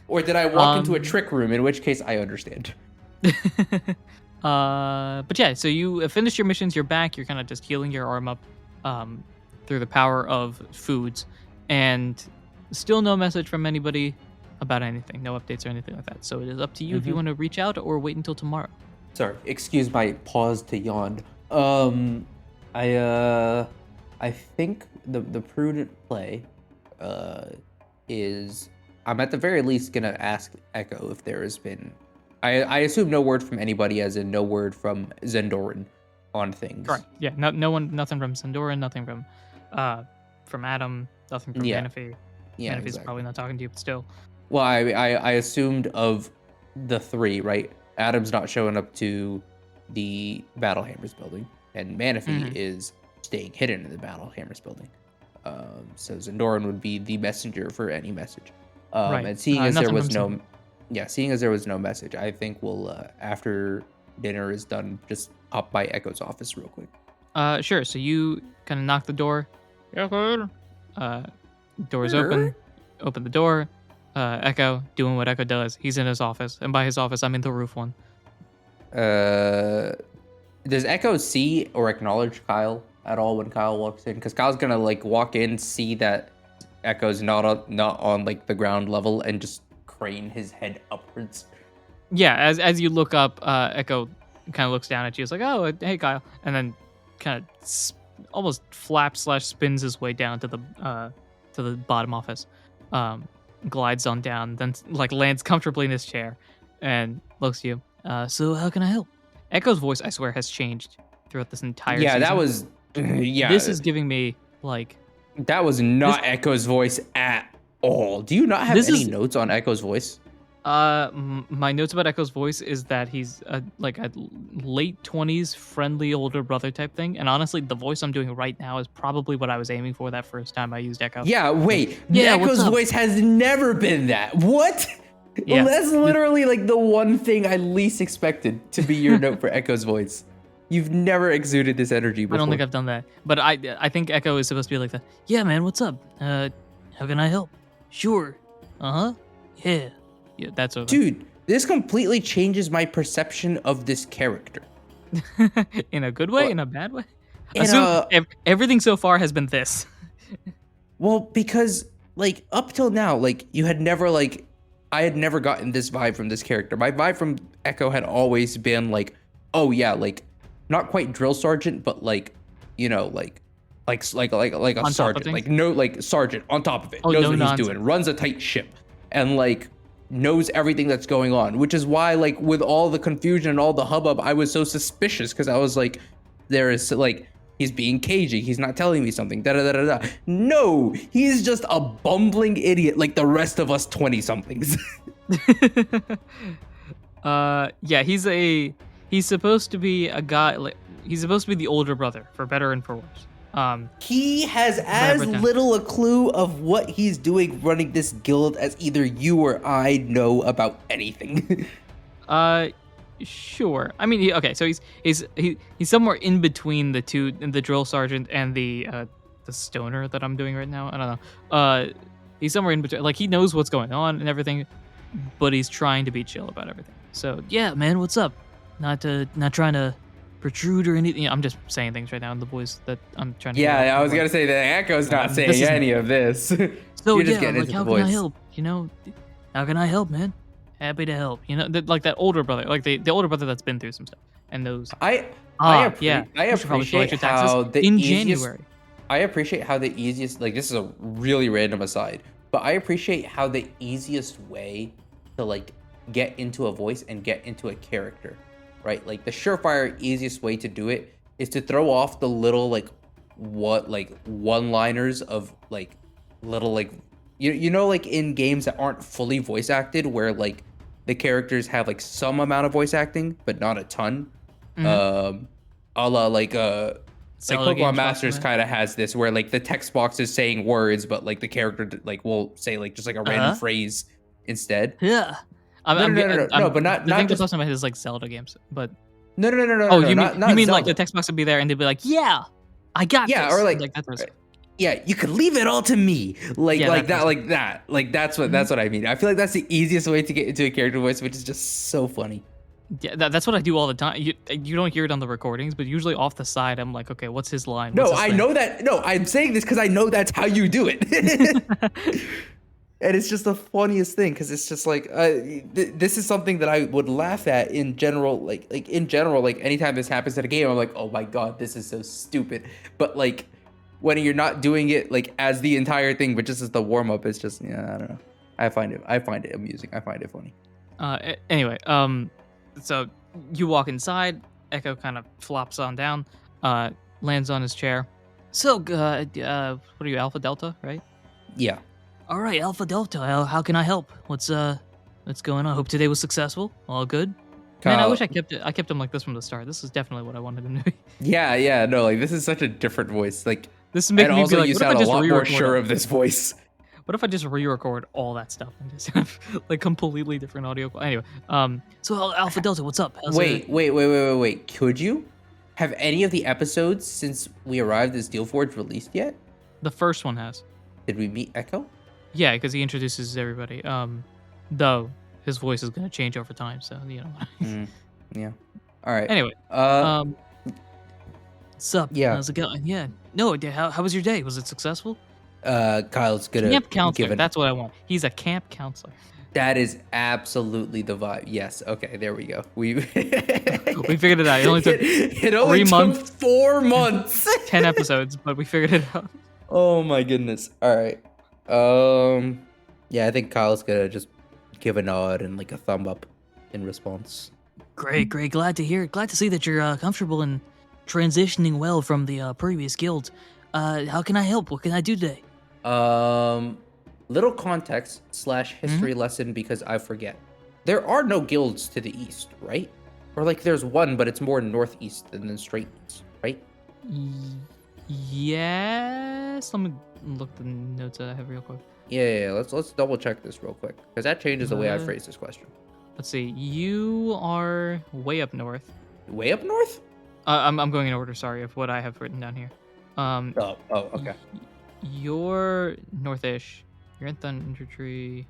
Or did I walk into a trick room? In which case, I understand. But yeah, so you finished your missions. You're back. You're kind of just healing your arm up through the power of foods, and still no message from anybody about anything. No updates or anything like that. So it is up to you if you want to reach out or wait until tomorrow. Sorry, excuse my pause to yawn. I think the prudent play is I'm at the very least gonna ask Echo if there has been. I assume no word from anybody, as in no word from Zendoran on things. Correct. Yeah. Nothing from Sandoran. Nothing from Adam. Nothing from Manaphy. Yeah, Manaphy's probably not talking to you, but still. Well, I assumed of the three, right? Adam's not showing up to the Battle Hammers building, and Manaphy is staying hidden in the Battle Hammers building. So Zendoran would be the messenger for any message. Right. And seeing as there was nothing from seeing as there was no message, I think we'll after dinner is done, just hop by Echo's office real quick. Sure. So you kind of knock the door. Door's open. Open the door. Echo doing what Echo does. He's in his office, and by his office, I mean the roof one. Does Echo see or acknowledge Kyle at all when Kyle walks in? Because Kyle's gonna like walk in, see that Echo's not on like the ground level, and just crane his head upwards. Yeah. As you look up, Echo kind of looks down at you. It's like, oh, hey, Kyle, and then kind of almost flaps/spins his way down to the bottom office. Glides on down, then like lands comfortably in his chair, and looks at you. So how can I help? Echo's voice, I swear, has changed throughout this entire season. That was This is giving me like that was not Echo's voice at all. Do you not have any notes on Echo's voice? My notes about Echo's voice is that he's like a late 20s friendly older brother type thing, and honestly the voice I'm doing right now is probably what I was aiming for that first time I used Echo. Yeah, wait. Yeah, Echo's voice has never been that. What? Yeah. Well, that's literally like the one thing I least expected to be your note for Echo's voice. You've never exuded this energy before. I don't think I've done that, but I think Echo is supposed to be like that. Yeah, man, what's up? How can I help? Sure. Yeah, that's over. Dude, this completely changes my perception of this character. In a good way, in a bad way. Everything so far has been this. Well, because like up till now, like you had never like I had never gotten this vibe from this character. My vibe from Echo had always been like, oh yeah, like not quite drill sergeant, but like, you know, like a sergeant, like sergeant on top of it, knows what he's doing, runs a tight ship, and like knows everything that's going on, which is why like with all the confusion and all the hubbub, I was so suspicious, because I was like, there is like he's being cagey, he's not telling me something, da da da da da. No, he's just a bumbling idiot like the rest of us 20-somethings. Yeah, he's supposed to be a guy, like he's supposed to be the older brother, for better and for worse. He has as little a clue of what he's doing running this guild as either you or I know about anything. Sure. I mean, okay, so he's somewhere in between the two, the drill sergeant and the stoner that I'm doing right now. I don't know. He's somewhere in between. Like he knows what's going on and everything, but he's trying to be chill about everything. So yeah, man, what's up? Not trying to protrude or anything. I'm just saying things right now in the voice that I'm trying to. Yeah, I was gonna say that Echo's not saying any of this. So you're just getting like, how can I help? You know, how can I help, man? Happy to help. You know, like that older brother, like the older brother that's been through some stuff and knows. I appreciate how the January. I appreciate how the easiest, like this is a really random aside, but I appreciate how the easiest way to like get into a voice and get into a character, right? Like the surefire easiest way to do it is to throw off the little like one-liners of like little like you know like in games that aren't fully voice acted where like the characters have like some amount of voice acting but not a ton. A la like Pokemon Masters kind of has this where like the text box is saying words but like the character like will say like just like a random phrase instead. Yeah. No, but not I think just the first time I had is like Zelda games, but No, Oh, no, you not mean like Zelda. the text box would be there and they'd be like, "Yeah, I got Yeah, this." or like that person. yeah, you could leave it all to me, like Yeah, like that that, like that, like that's what I mean. I feel like that's the easiest way to get into a character voice, which is just so funny. Yeah, that's what I do all the time. You don't hear it on the recordings, but usually off the side, I'm like, okay, what's his line? What's No, his I thing? know that. No, I'm saying this because I know that's how you do it. And it's just the funniest thing because it's just like this is something that I would laugh at in general, like in general, like anytime this happens in a game, I'm like, oh my god, this is so stupid. But like when you're not doing it like as the entire thing, but just as the warm up, it's just yeah, I don't know. I find it amusing. I find it funny. Anyway, so you walk inside. Echo kind of flops on down, lands on his chair. So, what are you, Alpha Delta, right? Yeah. All right, Alpha Delta. How can I help? What's going on? Hope today was successful. All good. Man, I Kyle- wish I kept him like this from the start. This is definitely what I wanted him to be. Yeah, no, like this is such a different voice. Like This is making and me also be like, you what if I sound a just lot more re-record sure it? of this voice. What if I just re-record all that stuff and just have like completely different audio? Anyway, So Alpha Delta, what's up? How's Wait. Could you have any of the episodes since we arrived at Steel Forge released yet? the first one has. Did we meet Echo? Yeah, because he introduces everybody. Though his voice is gonna change over time, so you know. Yeah. All right. Anyway, What's up? Yeah. How's it going? Yeah. No, how was your day? Was it successful? Kyle's gonna camp counselor. give it. That's what I want. He's a camp counselor. That is absolutely the vibe. Yes. Okay. There we go. We We figured it out. It only took it only 3 took months. 4 months. 10 episodes, but we figured it out. Oh my goodness. All right. Yeah, I think Kyle's gonna just give a nod and like a thumb up in response. Great. Glad to hear it. Glad to see that you're comfortable and transitioning well from the previous guild. How can I help? What can I do today? Little context / history lesson because I forget. There are no guilds to the east, right? Or like there's one, but it's more northeast than the straight east, right? Yes. Let me look the notes that I have real quick. Yeah. Let's double check this real quick because that changes the way I phrase this question. Let's see. You are way up north. Way up north? I'm going in order. Sorry of what I have written down here. Oh, okay. You're northish. You're in Thunder Tree.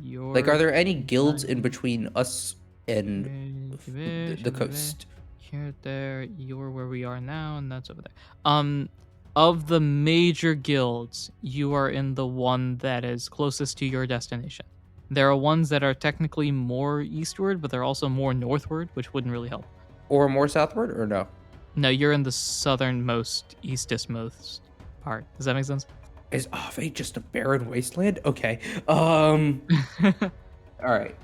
You're Like, are there any guilds in between us and the coast? Here, there. You're where we are now, and that's over there. Of the major guilds, you are in the one that is closest to your destination. There are ones that are technically more eastward, but they're also more northward, which wouldn't really help. Or more southward, or no? No, you're in the southernmost, eastest-most part. Does that make sense? Is Ave just a barren wasteland? Okay. All right.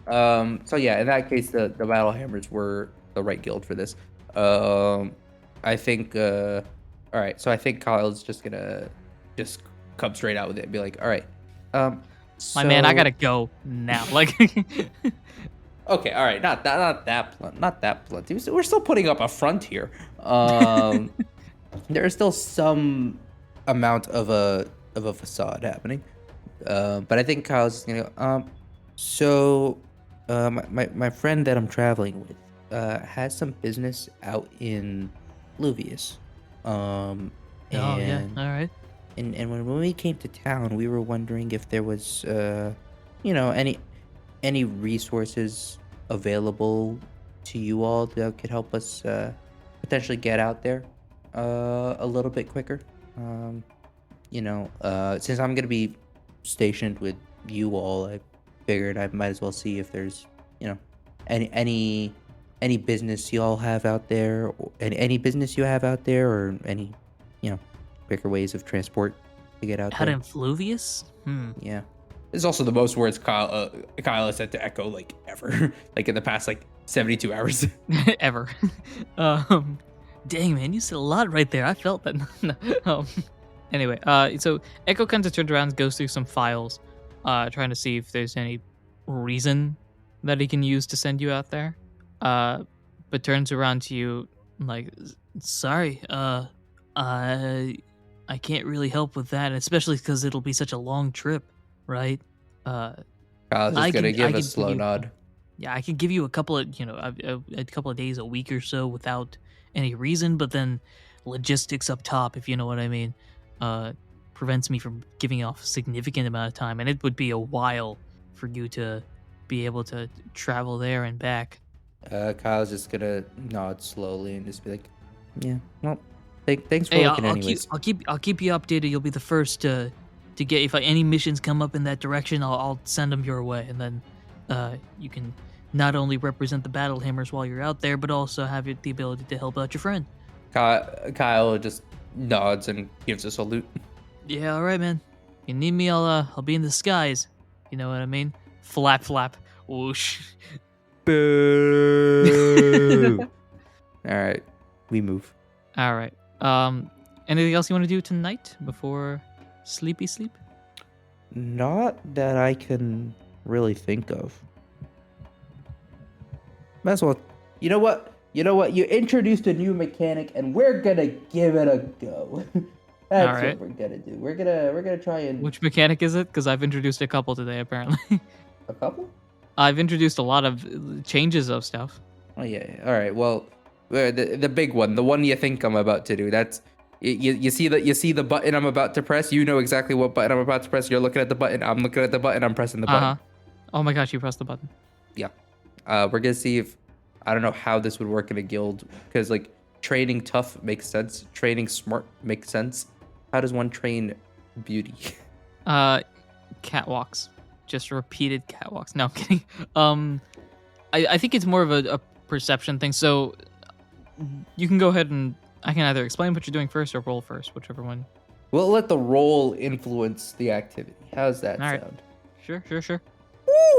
So yeah, in that case, the Battle Hammers were the right guild for this. I think. All right. So I think Kyle's just gonna just come straight out with it and be like, all right. My man, I so- gotta go now. Like, Okay, all right, not that blunt. We're still putting up a front here. There is still some amount of a facade happening, but I think Kyle's just gonna go. My friend that I'm traveling with has some business out in Luvius. Oh yeah. All right. And when we came to town, we were wondering if there was, any resources available to you all that could help us potentially get out there a little bit quicker. Since I'm gonna be stationed with you all, I figured I might as well see if there's, any business you all have out there, or any business you have out there, or any, quicker ways of transport to get out Out there. in Fluvius? Yeah. This is also the most words Kyle has said to Echo like ever, like in the past like 72 hours. ever. Dang, man, you said a lot right there. I felt that. No. Anyway, so Echo kind of turns around and goes through some files, trying to see if there's any reason that he can use to send you out there. But turns around to you like, Sorry, I can't really help with that, especially because it'll be such a long trip, right? Kyle's just I gonna can- give I a can slow give you- nod. Yeah, I could give you a couple of, a couple of days, a week or so without any reason, but then logistics up top, if you know what I mean, prevents me from giving off a significant amount of time, and it would be a while for you to be able to travel there and back. Kyle's just gonna nod slowly and just be like, "Yeah, well, thanks for Hey, looking, anyways." I'll keep you updated. You'll be the first to get, if any missions come up in that direction, I'll send them your way, and then you can not only represent the battle hammers while you're out there, but also have the ability to help out your friend. Kyle just nods and gives a salute. Yeah, all right, man. If you need me, I'll be in the skies. You know what I mean? Flap, flap, whoosh. Boo! All right, we move. All right. Anything else you want to do tonight before sleepy sleep? Not that I can really think of. Might as well. You know what? You introduced a new mechanic, and we're gonna give it a go. That's All right. what we're gonna do. We're gonna try and Which mechanic is it? Because I've introduced a couple today, apparently. a couple. I've introduced a lot of changes of stuff. Oh yeah. All right. Well, the big one, the one you think I'm about to do. That's you see the button I'm about to press. You know exactly what button I'm about to press. You're looking at the button. I'm looking at the button. I'm pressing the button. Oh my gosh, you pressed the button. Yeah. We're gonna see if I don't know how this would work in a guild, because like training tough makes sense. Training smart makes sense. How does one train beauty? Catwalks. Just repeated catwalks. No, I'm kidding. I think it's more of a perception thing. So you can go ahead and I can either explain what you're doing first or roll first, whichever one. We'll let the roll influence the activity. How's that All right. sound? Sure.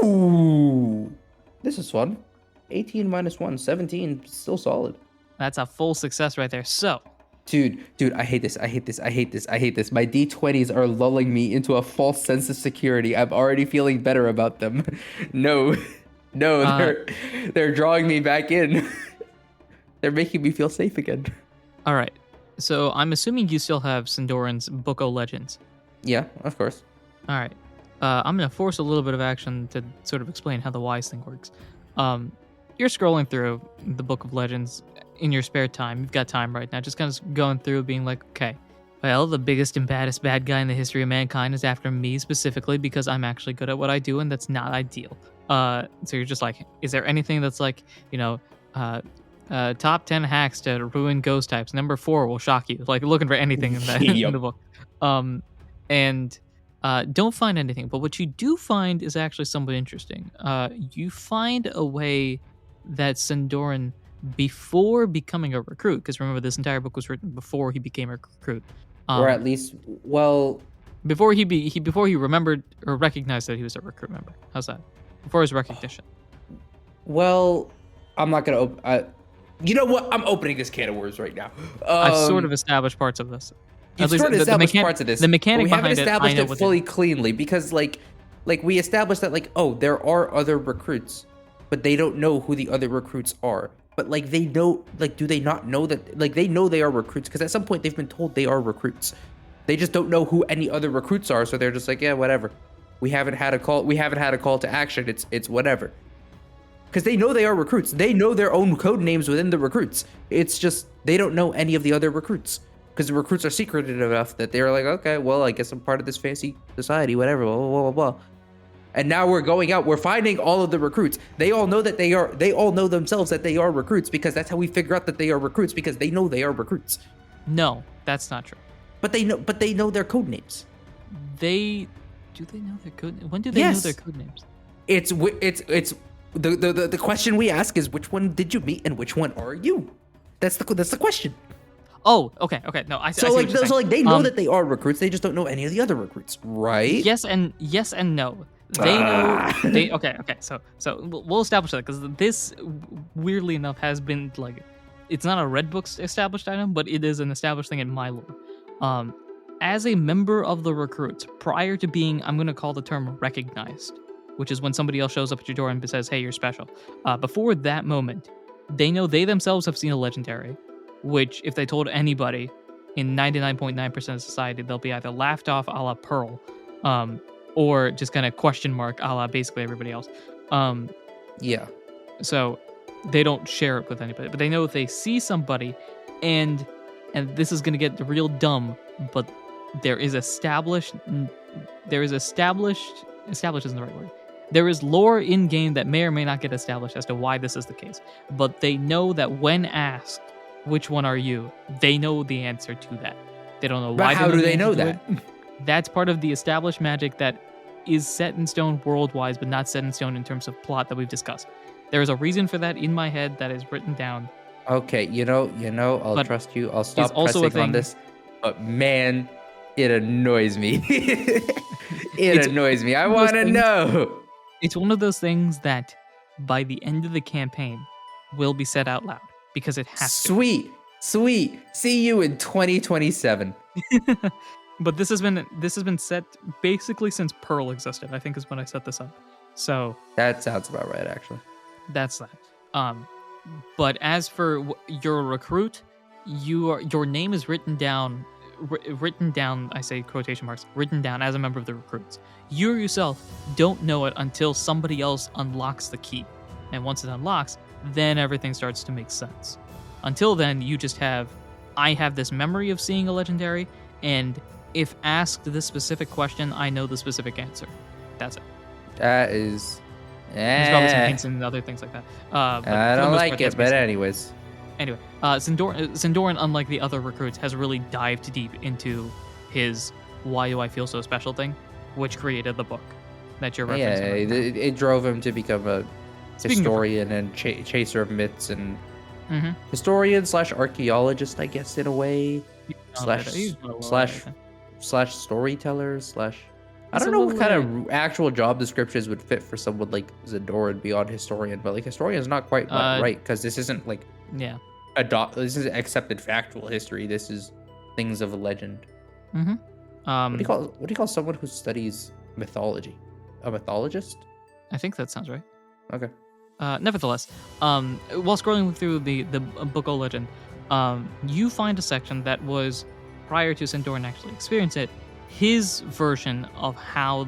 Ooh, this is fun. 18 minus 1, 17, still solid. That's a full success right there. So, Dude, I hate this. My D20s are lulling me into a false sense of security. I'm already feeling better about them. No, they're drawing me back in. They're making me feel safe again. all right. So I'm assuming you still have Sindoran's Book of Legends. Yeah, of course. All right. I'm going to force a little bit of action to sort of explain how the wise thing works. You're scrolling through the Book of Legends in your spare time. You've got time right now. Just kind of going through being like, okay, well, the biggest and baddest bad guy in the history of mankind is after me specifically because I'm actually good at what I do, and that's not ideal. So you're just like, is there anything that's like, top 10 hacks to ruin ghost types? Number 4 will shock you. Like looking for anything in that in the book. And don't find anything. But what you do find is actually somewhat interesting. You find a way that Sindoran, before becoming a recruit, because remember this entire book was written before he became a recruit, Or at least, well, before he remembered or recognized that he was a recruit member. How's that? Before his recognition. well, I'm not gonna. You know what? I'm opening this can of worms right now. I've sort of established parts of this. You've sort of established parts of this. The mechanic but we haven't behind established it, I know it fully cleanly, because like we established that there are other recruits, but they don't know who the other recruits are. But they know, do they not know that? They know they are recruits because at some point they've been told they are recruits. They just don't know who any other recruits are, so they're just like, yeah, whatever. We haven't had a call to action. It's whatever. Because they know they are recruits. They know their own code names within the recruits. It's just they don't know any of the other recruits. Because the recruits are secretive enough that they're like, okay, well, I guess I'm part of this fancy society, whatever, blah, blah, blah, blah. And now we're going out, we're finding all of the recruits. They all know they all know themselves that they are recruits, because that's how we figure out that they are recruits, because they know they are recruits. No, that's not true. But they know their code names. Do they know their code? When do they know their code names? It's the question we ask is, which one did you meet and which one are you? That's the question. Oh, okay. No, I see. They know that they are recruits. They just don't know any of the other recruits, right? Yes and no. They know. Okay. So we'll establish that, because this, weirdly enough, has been it's not a red book established item, but it is an established thing in my lore. As a member of the recruits, prior to being, I'm going to call the term recognized, which is when somebody else shows up at your door and says, "Hey, you're special." Before that moment, they know they themselves have seen a legendary, which, if they told anybody, in 99.9% of society, they'll be either laughed off a la Pearl, or just kind of question mark a la basically everybody else. Yeah. So they don't share it with anybody, but they know if they see somebody, and this is gonna get real dumb, but there is established established isn't the right word. There is lore in game that may or may not get established as to why this is the case, but they know that when asked, "Which one are you?" they know the answer to that. They don't know But why. how do the they answer know to that? it. That's part of the established magic that is set in stone world-wise, but not set in stone in terms of plot that we've discussed. There is a reason for that in my head that is written down. Okay, I'll But trust you. I'll stop also a pressing on thing- this. But man, it annoys me. It's- annoys me. I one of those want to things- know. It's one of those things that by the end of the campaign will be said out loud because it has to. Sweet. See you in 2027. But this has been set basically since Pearl existed, I think is when I set this up. So That sounds about right, actually. that's that. But as for your recruit, your name is written down. Written down, I say quotation marks, written down as a member of the recruits. You yourself don't know it until somebody else unlocks the key. And once it unlocks, then everything starts to make sense. Until then, you just I have this memory of seeing a legendary, and if asked this specific question, I know the specific answer. That's it. That is. There's probably some hints and other things like that. But for I the don't most like part, it, that's but basically- anyways. Anyway, Zindoran, unlike the other recruits, has really dived deep into his "Why do I feel so special" thing, which created the book that you're Yeah, referencing. right now. it drove him to become a Speaking of- historian and chaser of myths and Mhm. historian / archaeologist, I guess, in a way. Slash storyteller / I It's don't a know what little, kind of actual job descriptions would fit for someone like Zadoran beyond historian, but like historian is not quite right because this isn't like Yeah. this is accepted factual history. This is things of a legend. Mm-hmm. What do you call someone who studies mythology? A mythologist? I think that sounds right. Okay. Nevertheless, while scrolling through the book of legend, you find a section that was prior to Zindoran actually experience it, his version of how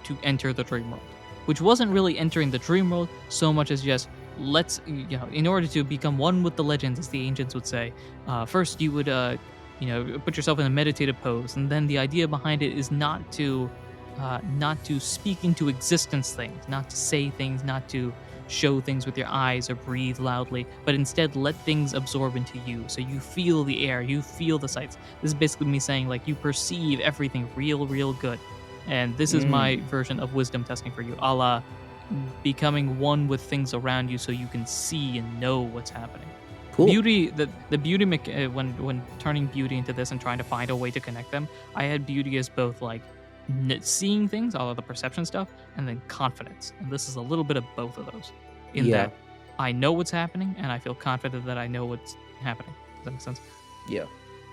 to enter the dream world, which wasn't really entering the dream world so much as just in order to become one with the legends, as the ancients would say, first you would put yourself in a meditative pose, and then the idea behind it is not to speak into existence things, not to say things, not to show things with your eyes or breathe loudly, but instead let things absorb into you. So you feel the air, you feel the sights. This is basically me saying like you perceive everything real good. And this is my version of wisdom testing for you, a la becoming one with things around you so you can see and know what's happening. Cool. Beauty, the beauty when turning beauty into this and trying to find a way to connect them, I had beauty as both like seeing things, all of the perception stuff, and then confidence. And this is a little bit of both of those. In that I know what's happening, and I feel confident that I know what's happening. Does that make sense? Yeah.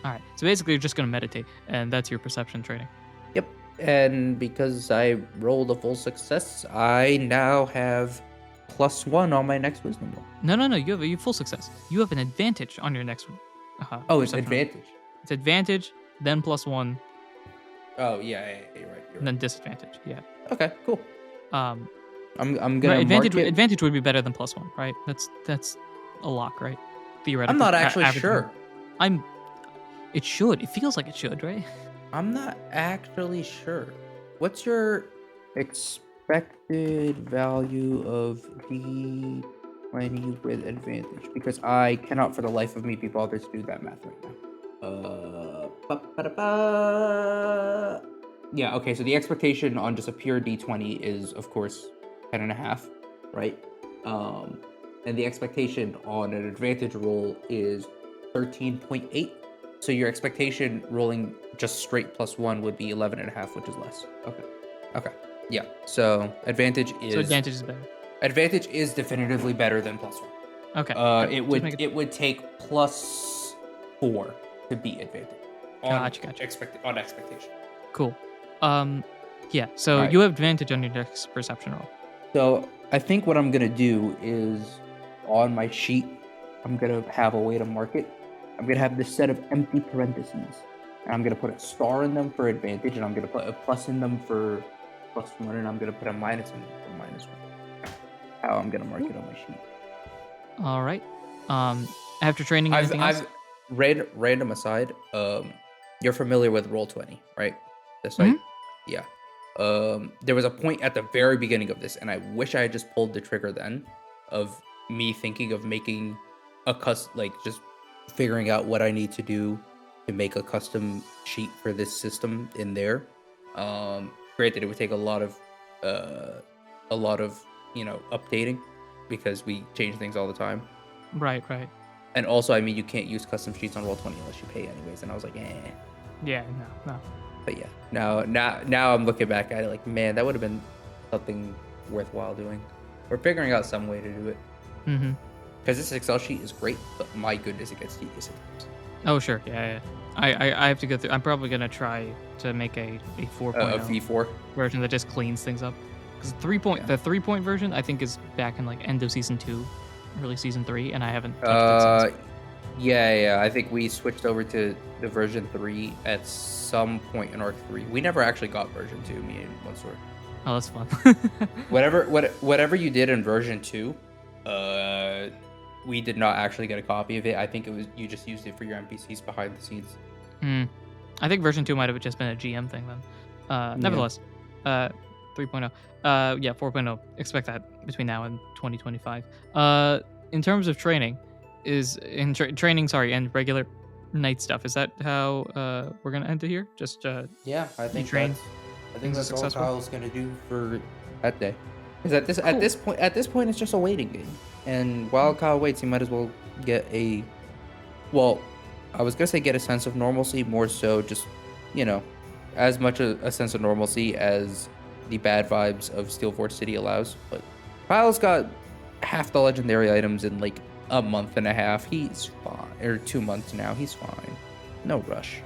All right. So basically, you're just going to meditate, and that's your perception training. Yep. And because I rolled a full success, I now have +1 on my next wisdom roll. No. You have full success. You have an advantage on your next one. Oh, it's perception roll. advantage. It's advantage, then +1, Oh yeah, you're right. and then disadvantage. Yeah. Okay, cool. Um, I'm gonna right, advantage mark it. advantage would be better than +1, right? That's a lock, right? Theoretically. I'm not actually average sure. number. It should. It feels like it should, right? I'm not actually sure. What's your expected value of D20 with advantage? Because I cannot for the life of me be bothered to do that math right now. Yeah, okay, so the expectation on just a pure D20 is, of course, 10.5, right? And the expectation on an advantage roll is 13.8. So your expectation rolling just straight +1 would be 11.5, which is less. Okay. Yeah. So advantage is better. Advantage is definitively better than +1. Okay. It would take +4 to beat advantage. Gotcha. On expectation. Cool. Yeah. So Alright. you have advantage on your next perception roll. So I think what I'm gonna do is on my sheet, I'm gonna have a way to mark it. I'm gonna have this set of empty parentheses, and I'm gonna put a star in them for advantage, and I'm gonna put a plus in them for +1, and I'm gonna put a minus in them for -1. how I'm gonna mark it on my sheet. All right. After training, anything else? Random aside. You're familiar with Roll20, right? The site. Yeah. There was a point at the very beginning of this, and I wish I had just pulled the trigger then, of me thinking of making a just figuring out what I need to do to make a custom sheet for this system in there. Granted, it would take a lot of updating because we change things all the time. Right. And also, I mean, you can't use custom sheets on Roll20 unless you pay anyways. And I was like, eh. Yeah, no. But yeah, now I'm looking back at it like, man, that would have been something worthwhile doing. We're figuring out some way to do it. Mm-hmm. Because this Excel sheet is great, but my goodness, it gets tedious at times. Oh, sure. Yeah. I have to go through. I'm probably going to try to make a 4.0 A V4 version that just cleans things up. Because the 3-point version, I think, is back in like end of season 2, early season 3, and I haven't touched it since. Yeah. I think we switched over to the version 3 at some point in Arc 3. We never actually got version 2, me and One Sword. Oh, that's fun. Whatever you did in version 2, we did not actually get a copy of it. I think it was you just used it for your NPCs behind the scenes. I think version 2 might have just been a GM thing then. Nevertheless, 3.0. Yeah, 4.0. Expect that between now and 2025. In terms of training, and regular night stuff. Is that how we're gonna end it here? Just yeah, I think train. I think that's successful? all Kyle's gonna do for that day. Because at this point, it's just a waiting game. And while Kyle waits, he might as well get a. Well, I was gonna say get a sense of normalcy, more so just, as much a sense of normalcy as the bad vibes of Steelforge City allows. But Kyle's got half the legendary items in like a month and a half. He's fine. Or 2 months now. He's fine. No rush.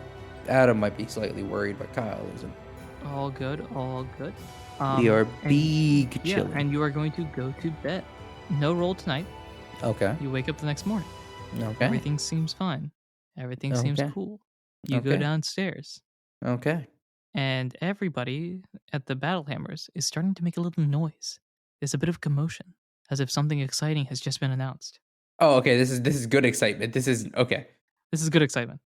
Adam might be slightly worried, but Kyle isn't. All good. We are big Yeah, chilling. and you are going to go to bed. No roll tonight. Okay. You wake up the next morning. Okay. Everything seems fine. Everything seems Okay. cool. You go Okay. downstairs, Okay. and everybody at the Battle Hammers is starting to make a little noise. There's a bit of commotion, as if something exciting has just been announced. Oh, okay. This is good excitement. This is okay. This is good excitement.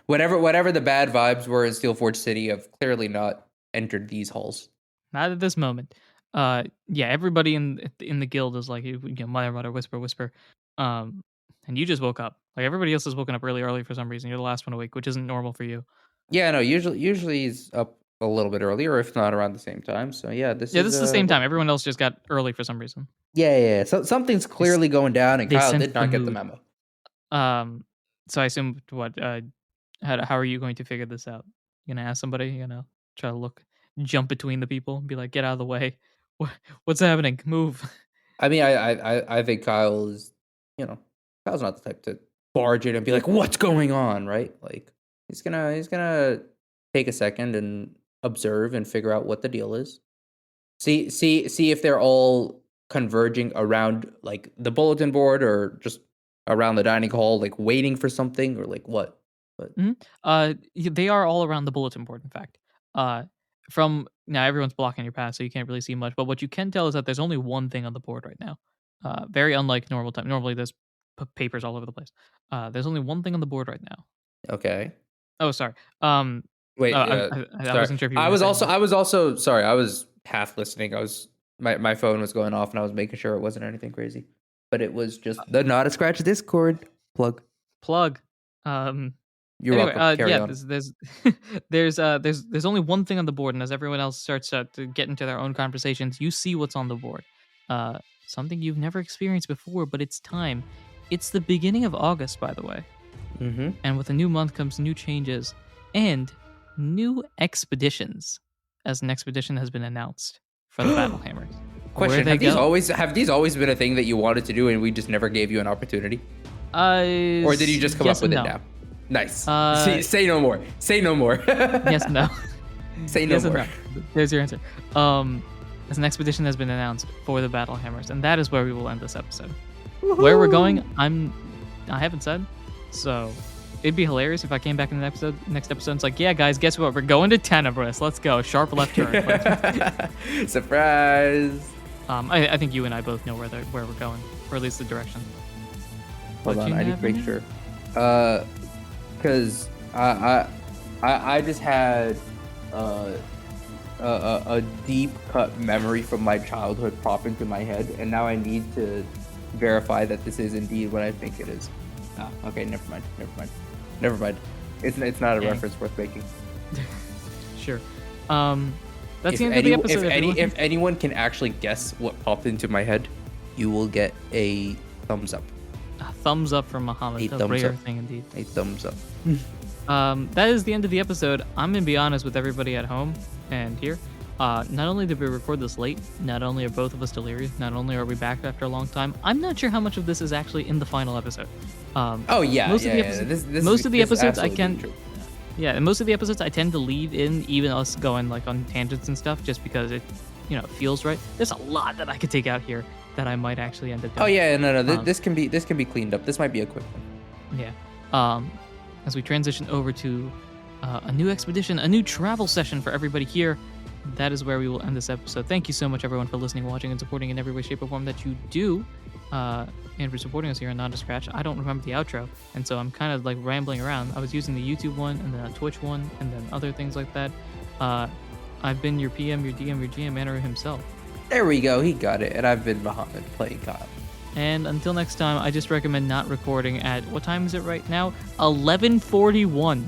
Whatever the bad vibes were in Steelforge City have clearly not entered these halls. Not at this moment. Yeah, everybody in the guild is like, mutter, whisper. And you just woke up. Like everybody else has woken up really early for some reason. You're the last one awake, which isn't normal for you. Yeah, no. Usually he's up a little bit earlier, if not around the same time. So yeah, this is the same time. Everyone else just got early for some reason. Yeah. So something's clearly going down, and Kyle did not get the memo. So I assume what? How are you going to figure this out? You gonna ask somebody? Try to jump between the people, and be like, get out of the way. What's happening? Move. I mean, I think Kyle is, Kyle's not the type to barge in and be like, what's going on, right? Like he's gonna take a second and observe and figure out what the deal is. See if they're all converging around like the bulletin board or just around the dining hall, like waiting for something, or like what? They are all around the bulletin board. In fact, from now everyone's blocking your path, so you can't really see much. But what you can tell is that there's only one thing on the board right now. Very unlike normal time. Normally there's papers all over the place. There's only one thing on the board right now. Okay. Oh, sorry. Wait. I wasn't sure if you. I was also sorry. I was half listening. My phone was going off, and I was making sure it wasn't anything crazy. But it was just the Not a Scratch Discord plug. You're welcome. Carry on. There's only one thing on the board, and as everyone else starts to get into their own conversations, you see what's on the board. Something you've never experienced before, but it's time. It's the beginning of August, by the way. Mm-hmm. And with a new month comes new changes and new expeditions, as an expedition has been announced for the Battle Hammers. Question: Have these always been a thing that you wanted to do, and we just never gave you an opportunity? Or did you just come up with it now? Nice. Say no more. Say no more. Yes, no. Say no more. No. There's your answer. As an expedition has been announced for the Battle Hammers, and that is where we will end this episode. Woohoo! Where we're going, I haven't said. So it'd be hilarious if I came back in the next episode. It's like, yeah, guys, guess what? We're going to Tenebris. Let's go. Sharp left turn. Surprise. I think you and I both know where we're going, or at least the direction. Hold But on, you I need never to make know. sure. Because I just had a deep cut memory from my childhood pop into my head, and now I need to verify that this is indeed what I think it is. Okay, never mind. It's not a Dang. reference worth making. Sure. That's the end of the episode. Everyone. If anyone can actually guess what popped into my head, you will get a thumbs up. A thumbs up from Muhammad. A A thumbs rare up. thing indeed. A thumbs up. That is the end of the episode. I'm gonna be honest with everybody at home and here. Not only did we record this late, not only are both of us delirious, not only are we back after a long time, I'm not sure how much of this is actually in the final episode. Oh yeah, most of the episodes I can. Yeah, and most of the episodes I tend to leave in, even us going like on tangents and stuff, just because it, feels right. There's a lot that I could take out here that I might actually end up doing. Oh yeah, no. Um, This can be cleaned up. This might be a quick one. Yeah. As we transition over to a new expedition, a new travel session for everybody here, that is where we will end this episode. Thank you so much, everyone, for listening, watching, and supporting in every way, shape, or form that you do. And for supporting us here on Not a Scratch. I don't remember the outro, and so I'm kind of like rambling around. I was using the YouTube one, and then a Twitch one, and then other things like that. I've been your PM, your DM, your GM, Anirudh himself. There we go. He got it. And I've been Muhammad playing Kyle. And until next time, I just recommend not recording at, what time is it right now? 11:41.